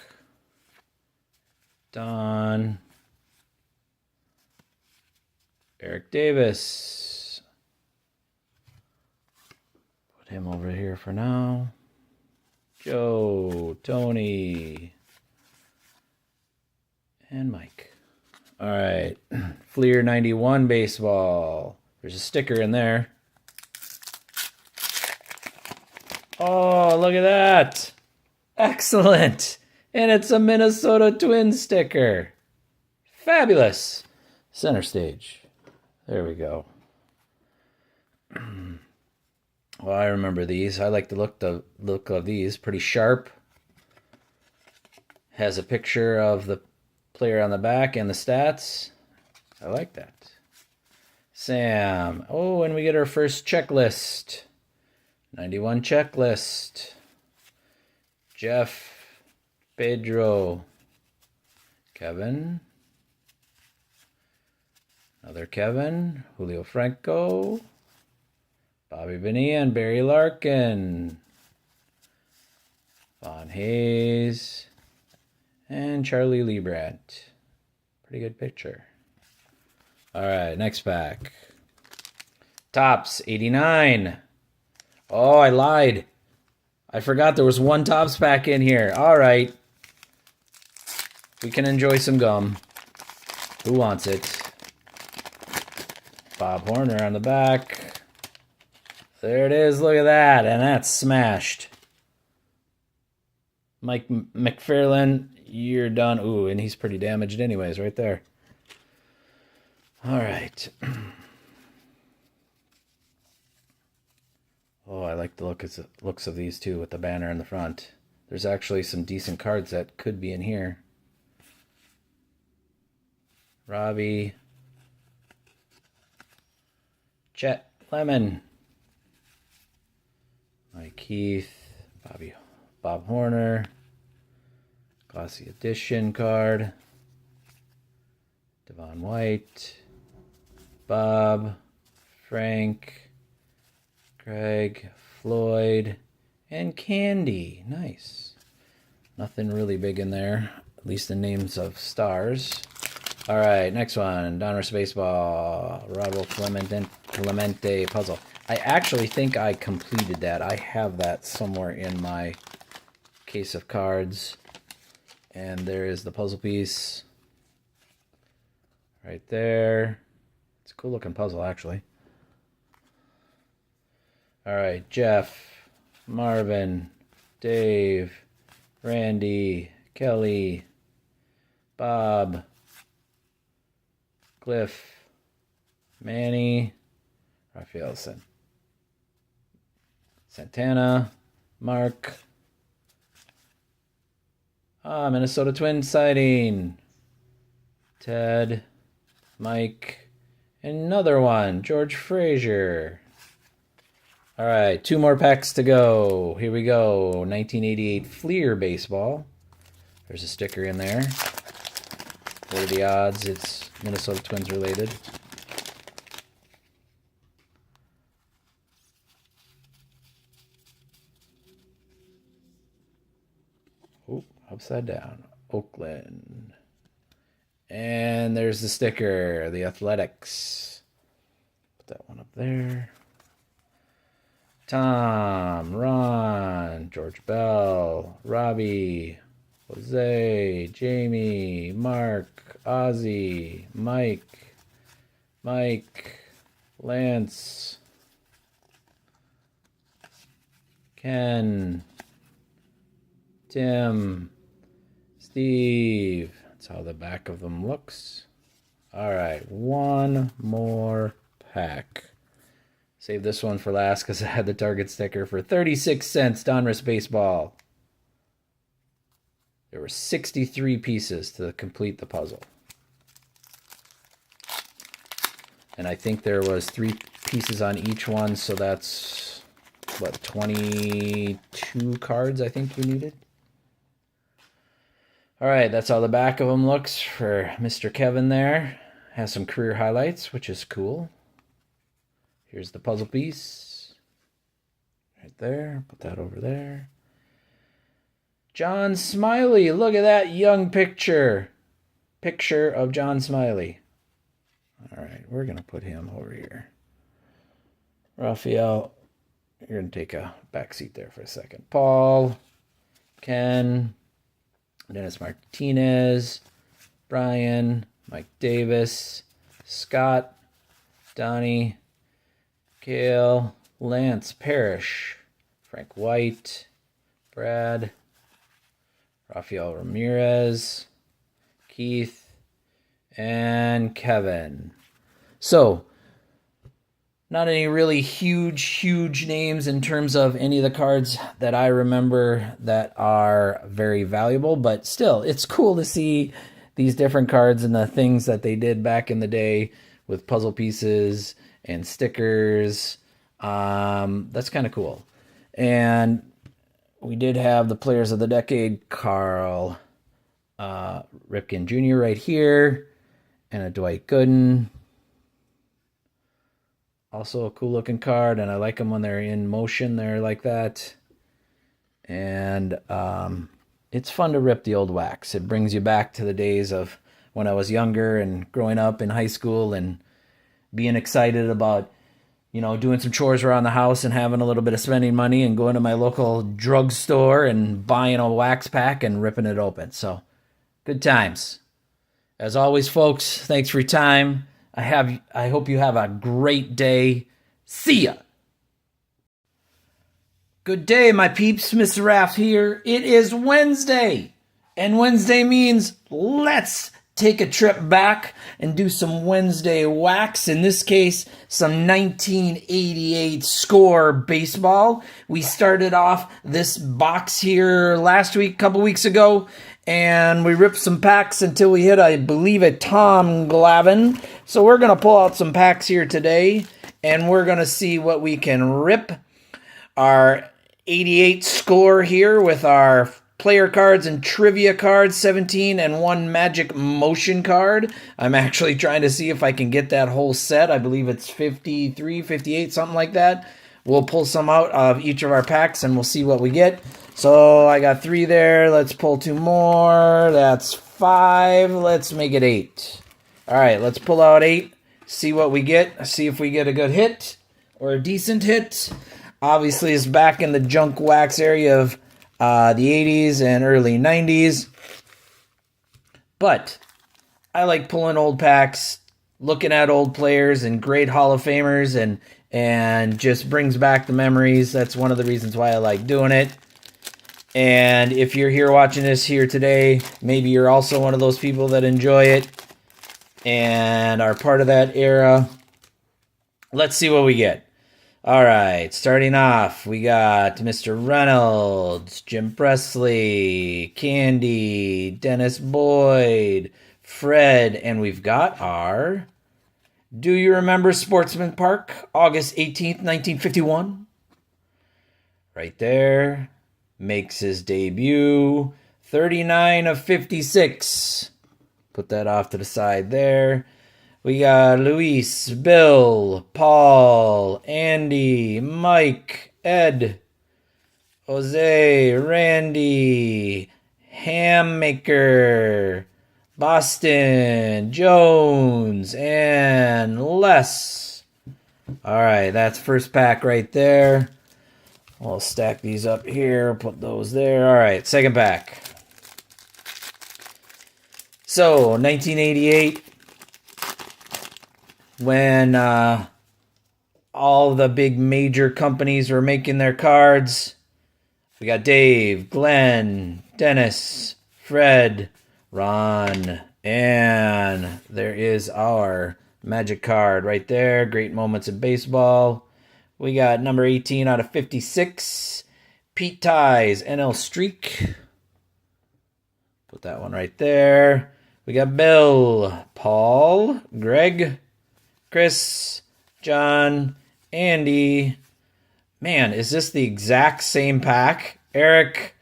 Don. Eric Davis. Put him over here for now. Joe, Tony, and Mike. All right, Fleer 91 baseball. There's a sticker in there. Oh, look at that. Excellent. And it's a Minnesota Twins sticker. Fabulous. Center stage. There we go. Well, I remember these. I like the look of these. Pretty sharp. Has a picture of the player on the back and the stats. I like that. Sam. Oh, and we get our first checklist. 91 checklist. Jeff. Pedro. Kevin. Another Kevin. Julio Franco. Bobby Bonilla and Barry Larkin. Von Hayes. And Charlie Liebrandt. Pretty good picture. All right, next pack. Topps 89. Oh, I lied. I forgot there was one Topps pack in here. All right. We can enjoy some gum. Who wants it? Bob Horner on the back. There it is. Look at that. And that's smashed. Mike McFarland, you're done. Ooh, and he's pretty damaged anyways right there. All right. Oh, I like the looks of these two with the banner in the front. There's actually some decent cards that could be in here. Robbie. Chet Lemon. Mike Keith, Bob Horner, Glossy Edition card, Devon White, Bob, Frank, Craig, Floyd, and Candy. Nice. Nothing really big in there, at least the names of stars. All right, next one. Donruss Baseball, Rodolfo Clemente puzzle. I actually think I completed that. I have that somewhere in my case of cards. And there is the puzzle piece right there. It's a cool looking puzzle, actually. All right, Jeff, Marvin, Dave, Randy, Kelly, Bob, Cliff, Manny, Raphael Santana, Mark, Minnesota Twins sighting, Ted, Mike, another one, George Frazier. All right, 2 more packs to go. Here we go. 1988 Fleer baseball. There's a sticker in there. What are the odds it's Minnesota Twins related? Oh, upside down. Oakland. And there's the sticker, the Athletics. Put that one up there. Tom, Ron, George Bell, Robbie, Jose, Jamie, Mark, Ozzy, Mike, Lance, Ken, Tim, Steve. That's how the back of them looks. All right, one more pack. Save this one for last because I had the Target sticker for 36 cents. Donruss Baseball. There were 63 pieces to complete the puzzle. And I think there was 3 pieces on each one, so that's, what, 22 cards I think you needed? All right, that's how the back of them looks for Mr. Kevin there. Has some career highlights, which is cool. Here's the puzzle piece. Right there. Put that over there. John Smiley. Look at that young picture. Picture of John Smiley. All right, we're going to put him over here. Raphael, you're going to take a back seat there for a second. Paul, Ken, Dennis Martinez, Brian, Mike Davis, Scott, Donnie, Kale, Lance Parrish, Frank White, Brad, Rafael Ramirez, Keith, and Kevin. So, not any really huge names in terms of any of the cards that I remember that are very valuable, but still, it's cool to see these different cards and the things that they did back in the day with puzzle pieces and stickers. That's kind of cool. And we did have the Players of the Decade, Carl Ripken Jr. right here, and a Dwight Gooden. Also a cool looking card, and I like them when they're in motion. They're like that. And it's fun to rip the old wax. It brings you back to the days of when I was younger and growing up in high school and being excited about, you know, doing some chores around the house and having a little bit of spending money and going to my local drugstore and buying a wax pack and ripping it open. So, good times. As always, folks, thanks for your time. I hope you have a great day. See ya. Good day, my peeps. Mr. Raph here. It is Wednesday, and Wednesday means let's take a trip back and do some Wednesday wax. In this case, some 1988 Score baseball. We started off this box here last week, a couple weeks ago, and we ripped some packs until we hit, I believe, a Tom Glavine. So we're going to pull out some packs here today, and we're going to see what we can rip. Our 88 score here with our player cards and trivia cards, 17 and 1 magic motion card. I'm actually trying to see if I can get that whole set. I believe it's 53, 58, something like that. We'll pull some out of each of our packs and we'll see what we get. So I got 3 there. Let's pull 2 more. That's 5. Let's make it 8. All right, let's pull out 8. See what we get. See if we get a good hit or a decent hit. Obviously, it's back in the junk wax area of the 80s and early 90s. But I like pulling old packs, looking at old players and great Hall of Famers, and just brings back the memories. That's one of the reasons why I like doing it. And if you're here watching this here today, maybe you're also one of those people that enjoy it and are part of that era. Let's see what we get. All right, starting off, we got Mr. Reynolds, Jim Presley, Candy, Dennis Boyd, Fred, and we've got our Do You Remember Sportsman Park, August 18th, 1951? Right there. Makes his debut, 39 of 56. Put that off to the side there. We got Luis, Bill, Paul, Andy, Mike, Ed, Jose, Randy, Hammaker, Boston, Jones, and Les. All right, that's first pack right there. We'll stack these up here, put those there. All right, second pack. So, 1988, when all the big major companies were making their cards, we got Dave, Glenn, Dennis, Fred, Ron, and there is our magic card right there. Great moments in baseball. We got number 18 out of 56. Pete Ties, NL Streak. Put that one right there. We got Bill, Paul, Greg, Chris, John, Andy. Man, is this the exact same pack? Eric,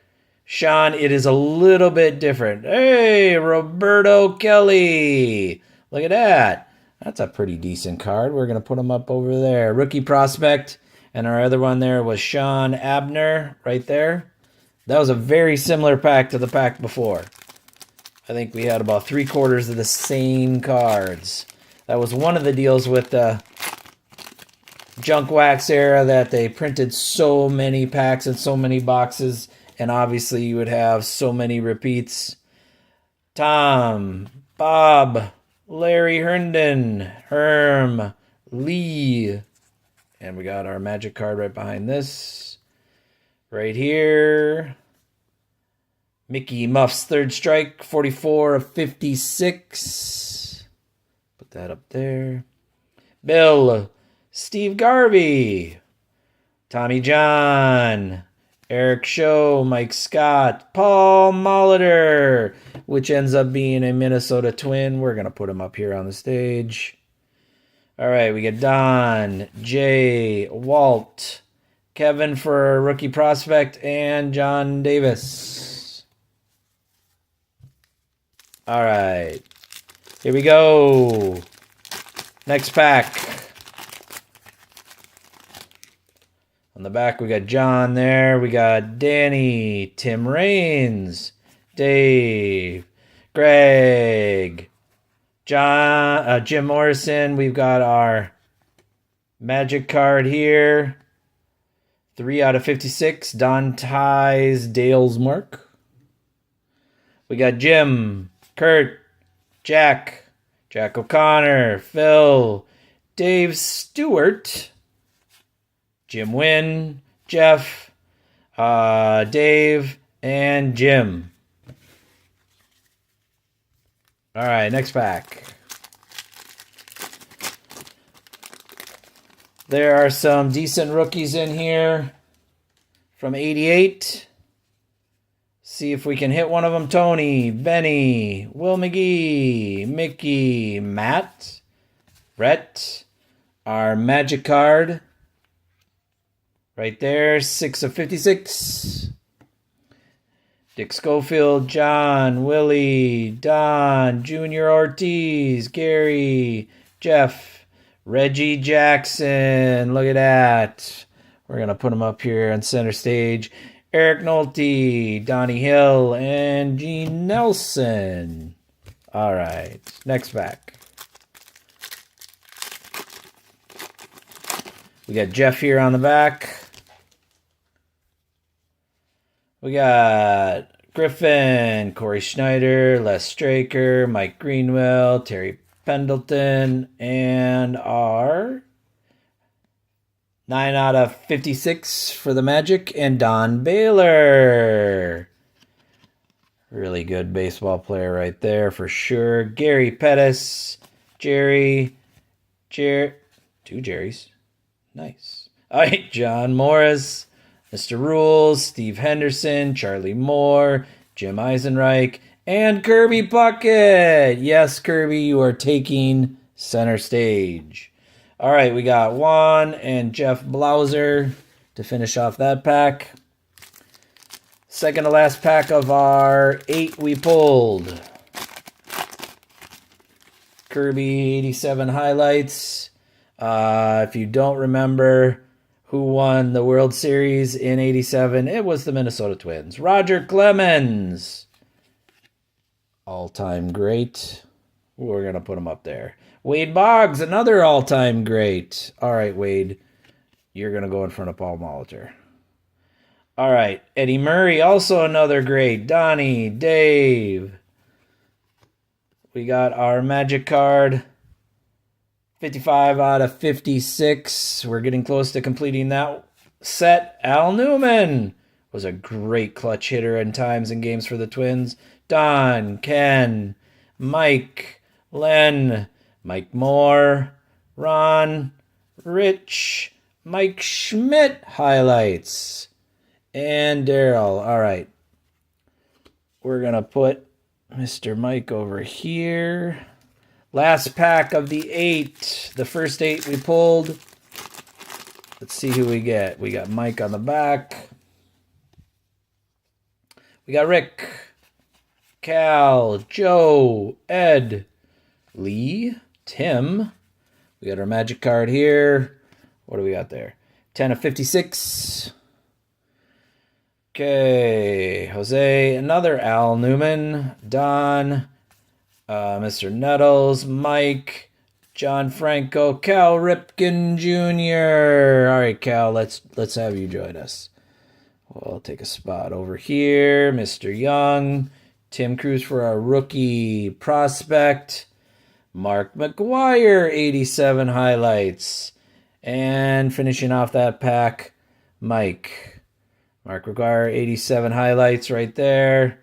Sean, it is a little bit different. Hey, Roberto Kelly. Look at that. That's a pretty decent card. We're going to put him up over there. Rookie prospect. And our other one there was Sean Abner right there. That was a very similar pack to the pack before. I think we had about 3/4 of the same cards. That was one of the deals with the junk wax era, that they printed so many packs and so many boxes. And obviously you would have so many repeats. Tom, Bob, Larry Herndon, Herm, Lee, and we got our magic card right behind this. Right here. Mickey Muff's third strike, 44 of 56. Put that up there. Bill, Steve Garvey, Tommy John, Eric Show, Mike Scott, Paul Molitor, which ends up being a Minnesota Twin. We're going to put him up here on the stage. All right, we get Don, Jay, Walt, Kevin for rookie prospect, and John Davis. All right, here we go. Next pack. On the back, we got John there. We got Danny, Tim Raines, Dave, Greg, John, Jim Morrison. We've got our magic card here. 3 out of 56. Don Ties, Dale's Mark. We got Jim, Kurt, Jack O'Connor, Phil, Dave Stewart, Jim Wynn, Jeff, Dave, and Jim. All right, next pack. There are some decent rookies in here from 88. See if we can hit one of them. Tony, Benny, Will McGee, Mickey, Matt, Brett. Our magic card Right there, 6 of 56. Dick Schofield, John, Willie, Don, Junior Ortiz, Gary, Jeff, Reggie Jackson. Look at that. We're going to put him up here on center stage. Eric Nolte, Donnie Hill, and Gene Nelson. All right, next pack. We got Jeff here on the back. We got Griffin, Corey Schneider, Les Straker, Mike Greenwell, Terry Pendleton, and our 9 out of 56 for the Magic, and Don Baylor. Really good baseball player right there for sure. Gary Pettis, two Jerrys. Nice. All right, John Morris, Mr. Rules, Steve Henderson, Charlie Moore, Jim Eisenreich, and Kirby Puckett. Yes, Kirby, you are taking center stage. All right, we got Juan and Jeff Blauser to finish off that pack. Second to last pack of our 8 we pulled. Kirby 87 highlights. If you don't remember who won the World Series in 87, it was the Minnesota Twins. Roger Clemens. All-time great. We're going to put him up there. Wade Boggs, another all-time great. All right, Wade, you're going to go in front of Paul Molitor. All right, Eddie Murray, also another great. Donnie, Dave. We got our Magic card. 55 out of 56. We're getting close to completing that set. Al Newman was a great clutch hitter in times and games for the Twins. Don, Ken, Mike, Len, Mike Moore, Ron, Rich, Mike Schmidt highlights, and Daryl. All right. We're going to put Mr. Mike over here. Last pack of the 8. The first 8 we pulled. Let's see who we get. We got Mike on the back. We got Rick, Cal, Joe, Ed, Lee, Tim. We got our Magic card here. What do we got there? 10 of 56. Okay, Jose, another Al Newman, Don, Mr. Nettles, Mike, John Franco, Cal Ripken Jr. All right, Cal, let's have you join us. We'll take a spot over here. Mr. Young, Tim Cruz for our rookie prospect, Mark McGuire, 87 highlights, and finishing off that pack, Mark McGuire, 87 highlights right there.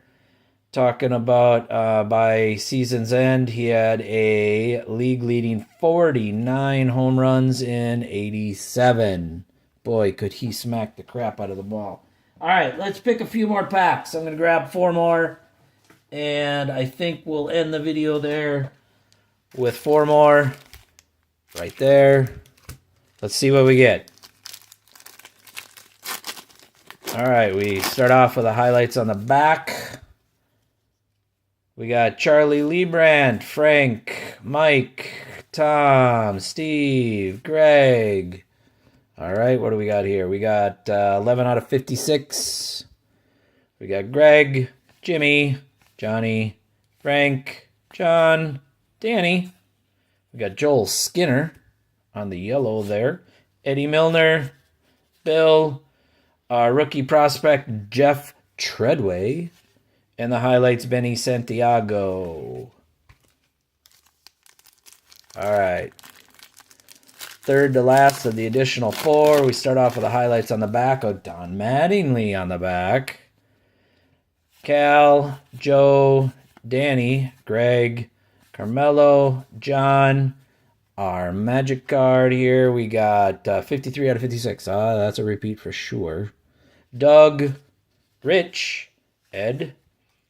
Talking about by season's end, he had a league-leading 49 home runs in 87. Boy, could he smack the crap out of the ball. All right, let's pick a few more packs. I'm going to grab 4 more, and I think we'll end the video there with 4 more right there. Let's see what we get. All right, we start off with the highlights on the back. We got Charlie Leibrandt, Frank, Mike, Tom, Steve, Greg. All right, what do we got here? We got 11 out of 56. We got Greg, Jimmy, Johnny, Frank, John, Danny. We got Joel Skinner on the yellow there. Eddie Milner, Bill, our rookie prospect, Jeff Treadway. And the highlights, Benny Santiago. All right. Third to last of the additional 4. We start off with the highlights on the back of Don Mattingly on the back. Cal, Joe, Danny, Greg, Carmelo, John. Our Magic card here, we got 53 out of 56. That's a repeat for sure. Doug, Rich, Ed,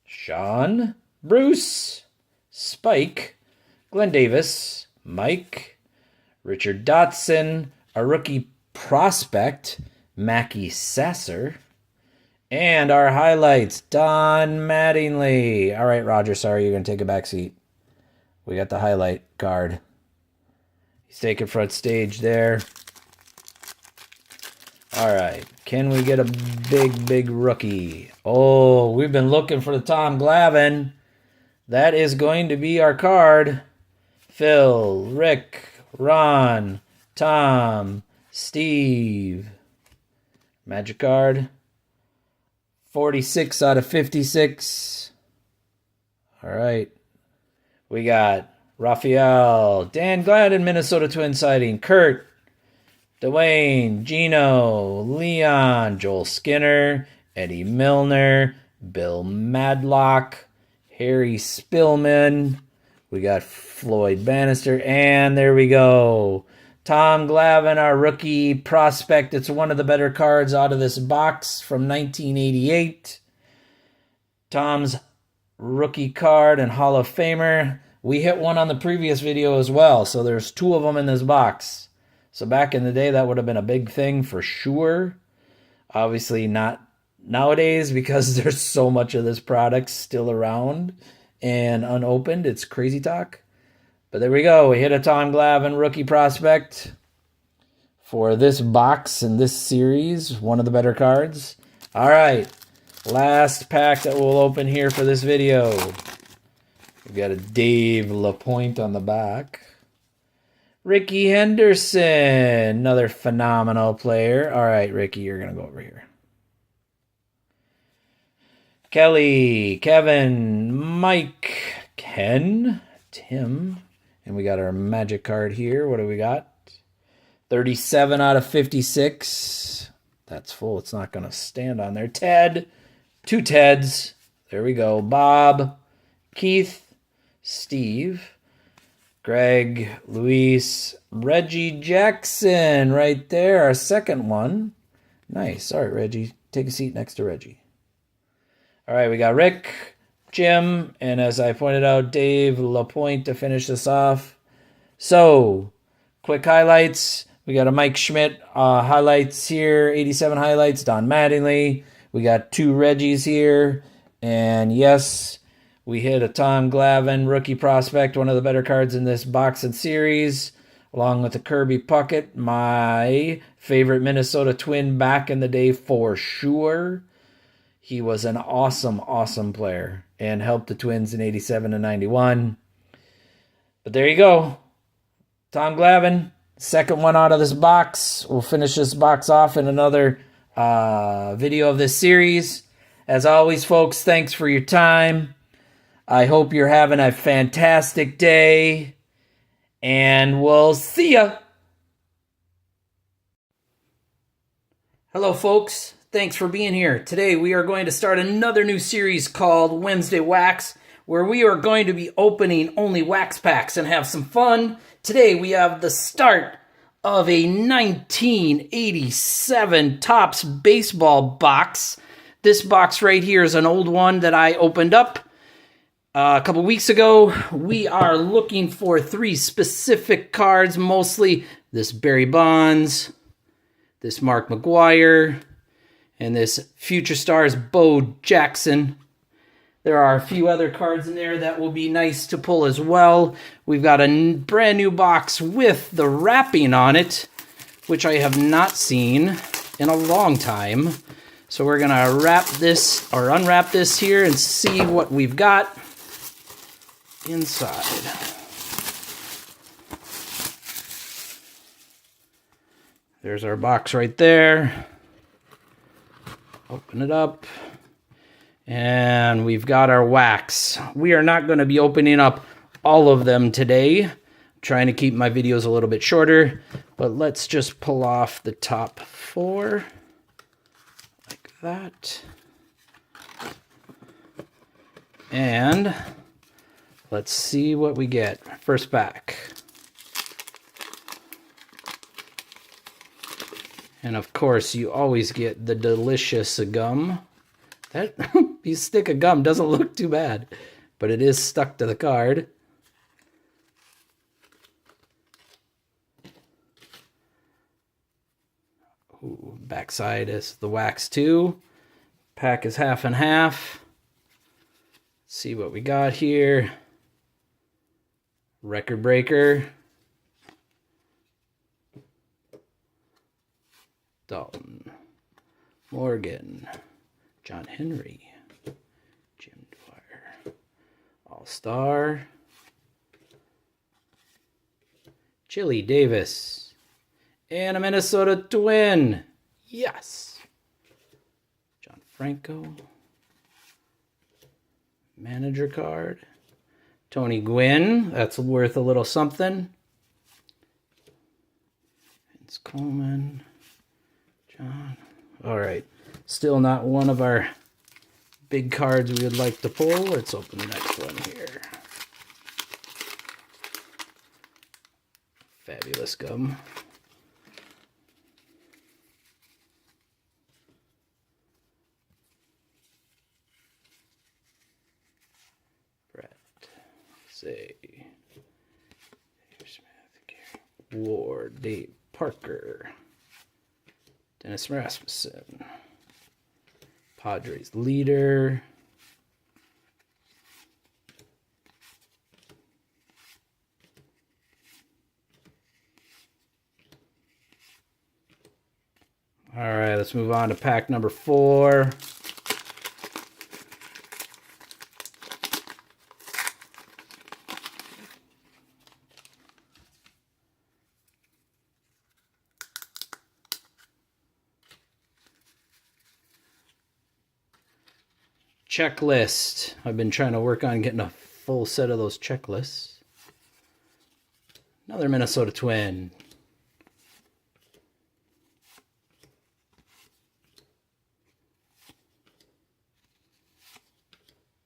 Sean, Bruce, Spike, Glenn Davis, Mike, Richard Dotson, a rookie prospect, Mackie Sasser. And our highlights, Don Mattingly. All right, Roger, sorry, you're going to take a back seat. We got the highlight card. He's taking front stage there. All right, can we get a big rookie? Oh, we've been looking for the Tom Glavine. That is going to be our card. Phil, Rick, Ron, Tom, Steve. Magic card. 46 out of 56. All right. We got Raphael, Dan Gladden, Minnesota Twin sighting, Kurt, Dwayne, Gino, Leon, Joel Skinner, Eddie Milner, Bill Madlock, Harry Spillman. We got Floyd Bannister, and there we go. Tom Glavine, our rookie prospect. It's one of the better cards out of this box from 1988. Tom's rookie card and Hall of Famer. We hit one on the previous video as well, so there's 2 of them in this box. So back in the day, that would have been a big thing for sure. Obviously not nowadays because there's so much of this product still around and unopened. It's crazy talk. But there we go. We hit a Tom Glavine rookie prospect for this box and this series. One of the better cards. All right. Last pack that we'll open here for this video. We've got a Dave LaPointe on the back. Ricky Henderson. Another phenomenal player. All right, Ricky, you're going to go over here. Kelly, Kevin, Mike, Ken, Tim. And we got our magic card here. What do we got? 37 out of 56. That's full. It's not going to stand on there. Ted. 2 Teds. There we go. Bob. Keith. Steve. Greg. Luis. Reggie Jackson. Right there. Our second one. Nice. All right, Reggie. Take a seat next to Reggie. All right, we got Rick. Jim, and as I pointed out, Dave LaPointe to finish this off. So, quick highlights. We got a Mike Schmidt highlights here, 87 highlights, Don Mattingly. We got 2 Reggies here. And yes, we hit a Tom Glavine rookie prospect, one of the better cards in this box and series, along with the Kirby Puckett, my favorite Minnesota Twin back in the day for sure. He was an awesome player and helped the Twins in 87 and 91. But there you go. Tom Glavine, second one out of this box. We'll finish this box off in another video of this series. As always, folks, thanks for your time. I hope you're having a fantastic day. And we'll see ya. Hello, folks. Thanks for being here. Today we are going to start another new series called Wednesday Wax, where we are going to be opening only wax packs and have some fun. Today we have the start of a 1987 Topps baseball box. This box right here is an old one that I opened up a couple weeks ago. We are looking for 3 specific cards, mostly this Barry Bonds, this Mark McGwire, and this Future Stars Bo Jackson. There are a few other cards in there that will be nice to pull as well. We've got a brand new box with the wrapping on it, which I have not seen in a long time. So we're going to wrap this or unwrap this here and see what we've got inside. There's our box right there. Open it up. And we've got our wax. We are not going to be opening up all of them today. I'm trying to keep my videos a little bit shorter. But let's just pull off the top 4. Like that. And let's see what we get. First pack. And of course, you always get the delicious gum. That piece stick of gum doesn't look too bad, but it is stuck to the card. Ooh, backside is the wax too. Pack is half and half. Let's see what we got here. Record breaker. Dalton. Morgan. John Henry. Jim Dwyer. All-Star. Chili Davis. And a Minnesota Twin. Yes. John Franco. Manager card. Tony Gwynn. That's worth a little something. Vince Coleman. John. All right. Still not one of our big cards we would like to pull. Let's open the next one here. Fabulous gum. Brett. Say. Smith. Ward. Dave Parker. Dennis Rasmussen. Padres leader. All right, let's move on to pack number 4. Checklist. I've been trying to work on getting a full set of those checklists. Another Minnesota Twin.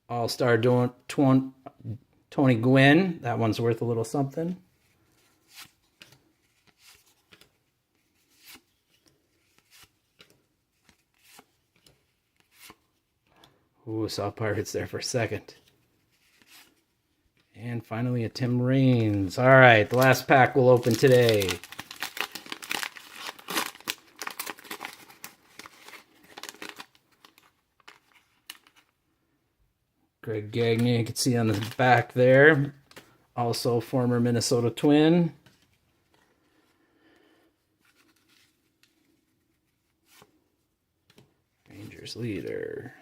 All-Star Tony Gwynn. That one's worth a little something. Ooh, saw Pirates there for a second. And finally a Tim Raines. All right, the last pack we'll open today. Greg Gagne, you can see on the back there. Also former Minnesota Twin. Rangers leader.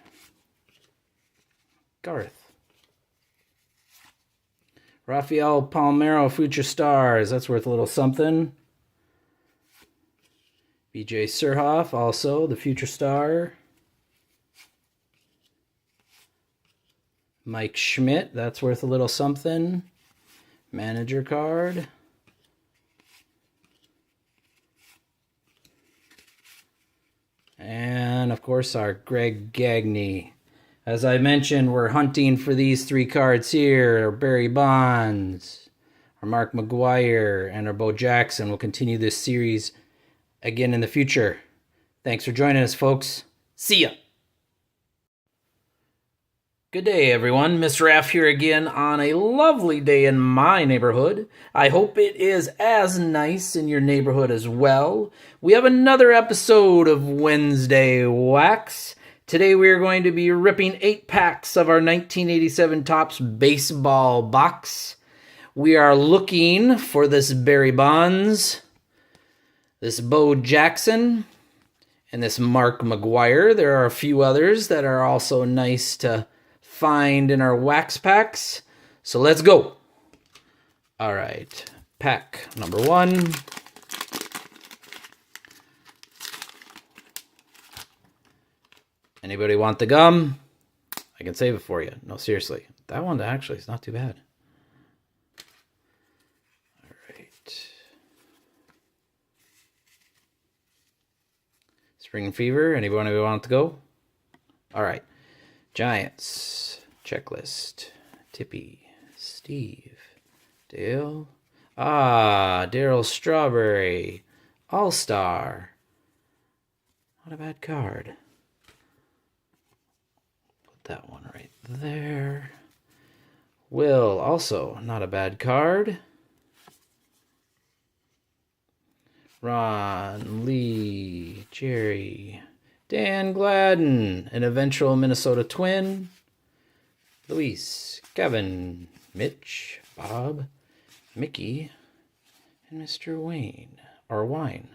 Garth. Rafael Palmeiro, Future Stars. That's worth a little something. BJ Surhoff, also the Future Star. Mike Schmidt, that's worth a little something. Manager card. And, of course, our Greg Gagne. As I mentioned, we're hunting for these 3 cards here. Our Barry Bonds, our Mark McGwire, and our Bo Jackson. We'll continue this series again in the future. Thanks for joining us, folks. See ya! Good day, everyone. Mr. Raph here again on a lovely day in my neighborhood. I hope it is as nice in your neighborhood as well. We have another episode of Wednesday Wax. Today we are going to be ripping 8 packs of our 1987 Topps baseball box. We are looking for this Barry Bonds, this Bo Jackson, and this Mark McGwire. There are a few others that are also nice to find in our wax packs. So let's go. All right, pack number 1. Anybody want the gum? I can save it for you. No, seriously. That one actually is not too bad. All right. Spring Fever. Anybody want to go? All right. Giants. Checklist. Tippy. Steve. Dale. Daryl Strawberry. All-Star. Not a bad card. That one right there. Will, also not a bad card. Ron, Lee, Jerry, Dan Gladden, an eventual Minnesota Twin, Luis, Kevin, Mitch, Bob, Mickey, and Mr. Wayne, or Wine,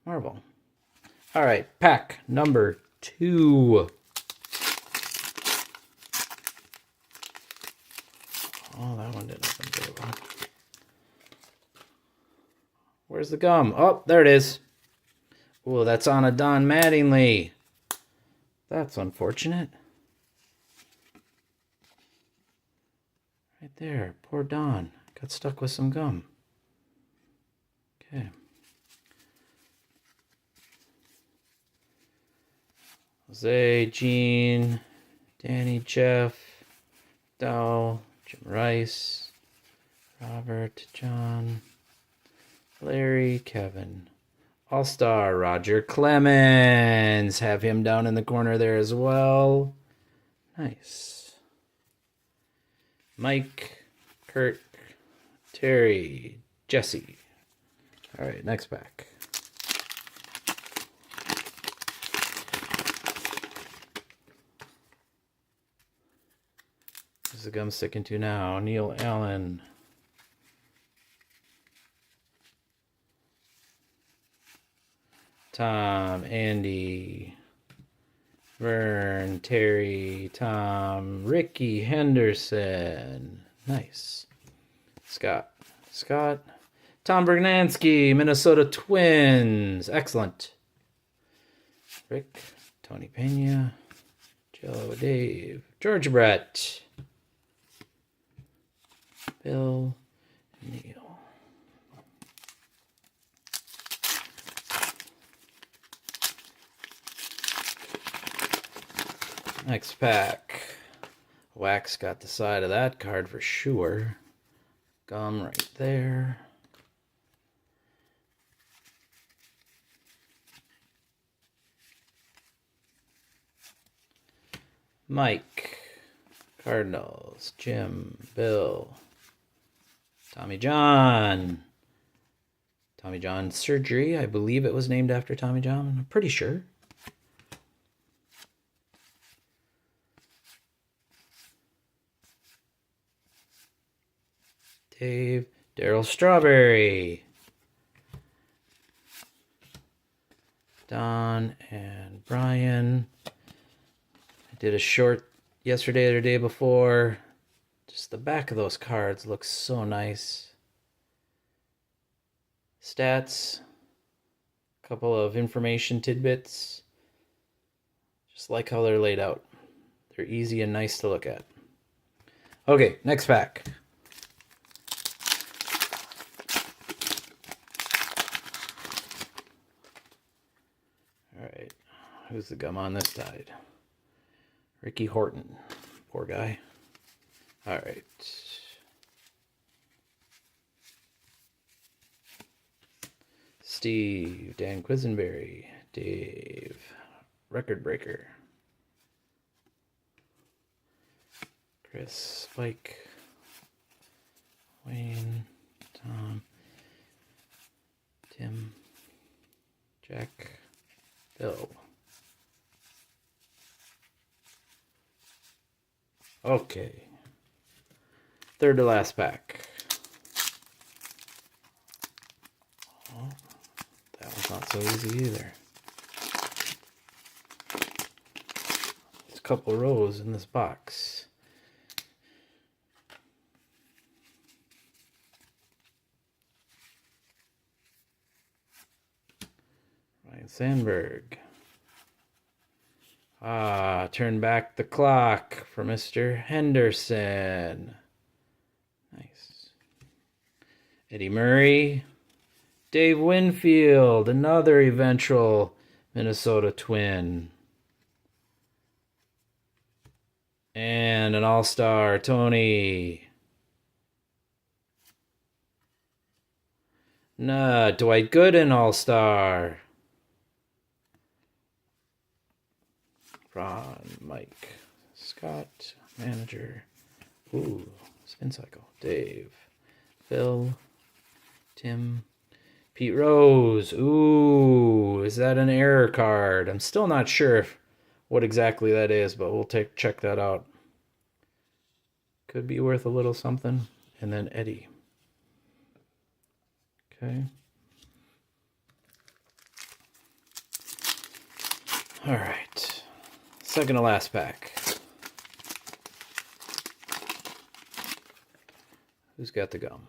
Marvel. All right, pack number 2. Oh, that one didn't open very well. Where's the gum? Oh, there it is. Oh, that's on a Don Mattingly. That's unfortunate. Right there. Poor Don. Got stuck with some gum. Okay. Jose, Gene, Danny, Jeff, Dow, Jim Rice, Robert, John, Larry, Kevin. All-Star Roger Clemens. Have him down in the corner there as well. Nice. Mike, Kurt, Terry, Jesse. All right, next pack. Where's the gum sticking to now? Neil Allen. Tom, Andy, Vern, Terry, Tom, Ricky Henderson. Nice. Scott, Tom Bernansky, Minnesota Twins. Excellent. Rick, Tony Pena, Joe, Dave, George Brett, Bill, Neil. Next pack. Wax got the side of that card for sure. Gum right there. Mike, Cardinals, Jim, Bill, Tommy John. Tommy John Surgery. I believe it was named after Tommy John. I'm pretty sure. Dave, Daryl Strawberry, Don and Brian. I did a short yesterday or the day before. Just the back of those cards looks so nice. Stats, a couple of information tidbits. Just like how they're laid out. They're easy and nice to look at. Okay, next pack. Alright, who's the gum on this side? Ricky Horton. Poor guy. Alright. Steve, Dan Quisenberry, Dave, Record Breaker, Chris, Spike, Wayne, Tom, Tim, Jack, Bill. Okay. Third to last pack. Oh, that was not so easy either. There's a couple rows in this box. Ryan Sandberg. Turn back the clock for Mr. Henderson. Nice. Eddie Murray. Dave Winfield, another eventual Minnesota Twin. And an all-star, Tony. Dwight Gooden, all-star. Ron, Mike, Scott, manager. Ooh, spin cycle. Dave, Phil, Tim, Pete Rose. Ooh, is that an error card? I'm still not sure what exactly that is, but we'll check that out. Could be worth a little something. And then Eddie. Okay. All right. Second to last pack. Who's got the gum?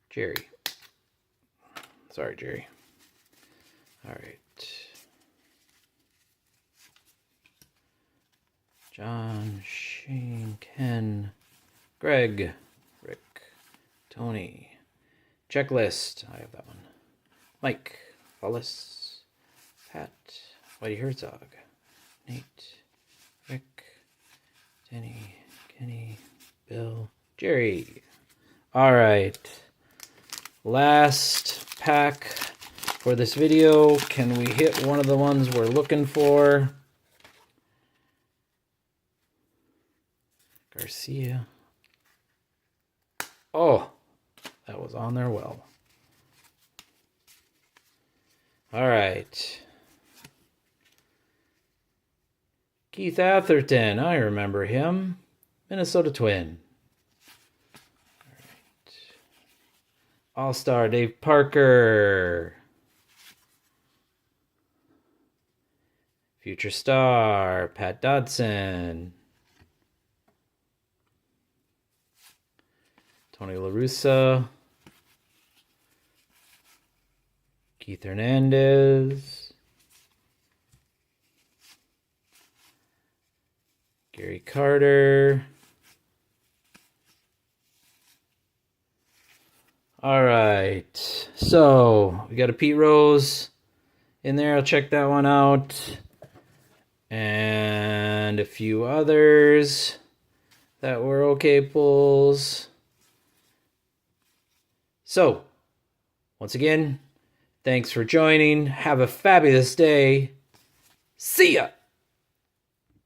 Jerry. Sorry, Jerry. All right. John, Shane, Ken, Greg, Rick, Tony. Checklist. I have that one. Mike, Hollis, Pat, Whitey Herzog, Nate, Rick, Denny, Kenny, Bill, Jerry. All right. Last pack for this video. Can we hit one of the ones we're looking for? Garcia. Oh, that was on there well. All right. Keith Atherton. I remember him. Minnesota Twin. All right. All-Star Dave Parker. Future Star Pat Dodson. Tony La Russa. Keith Hernandez. Gary Carter. All right. So we got a Pete Rose in there. I'll check that one out. And a few others that were okay pulls. So, once again, thanks for joining. Have a fabulous day. See ya!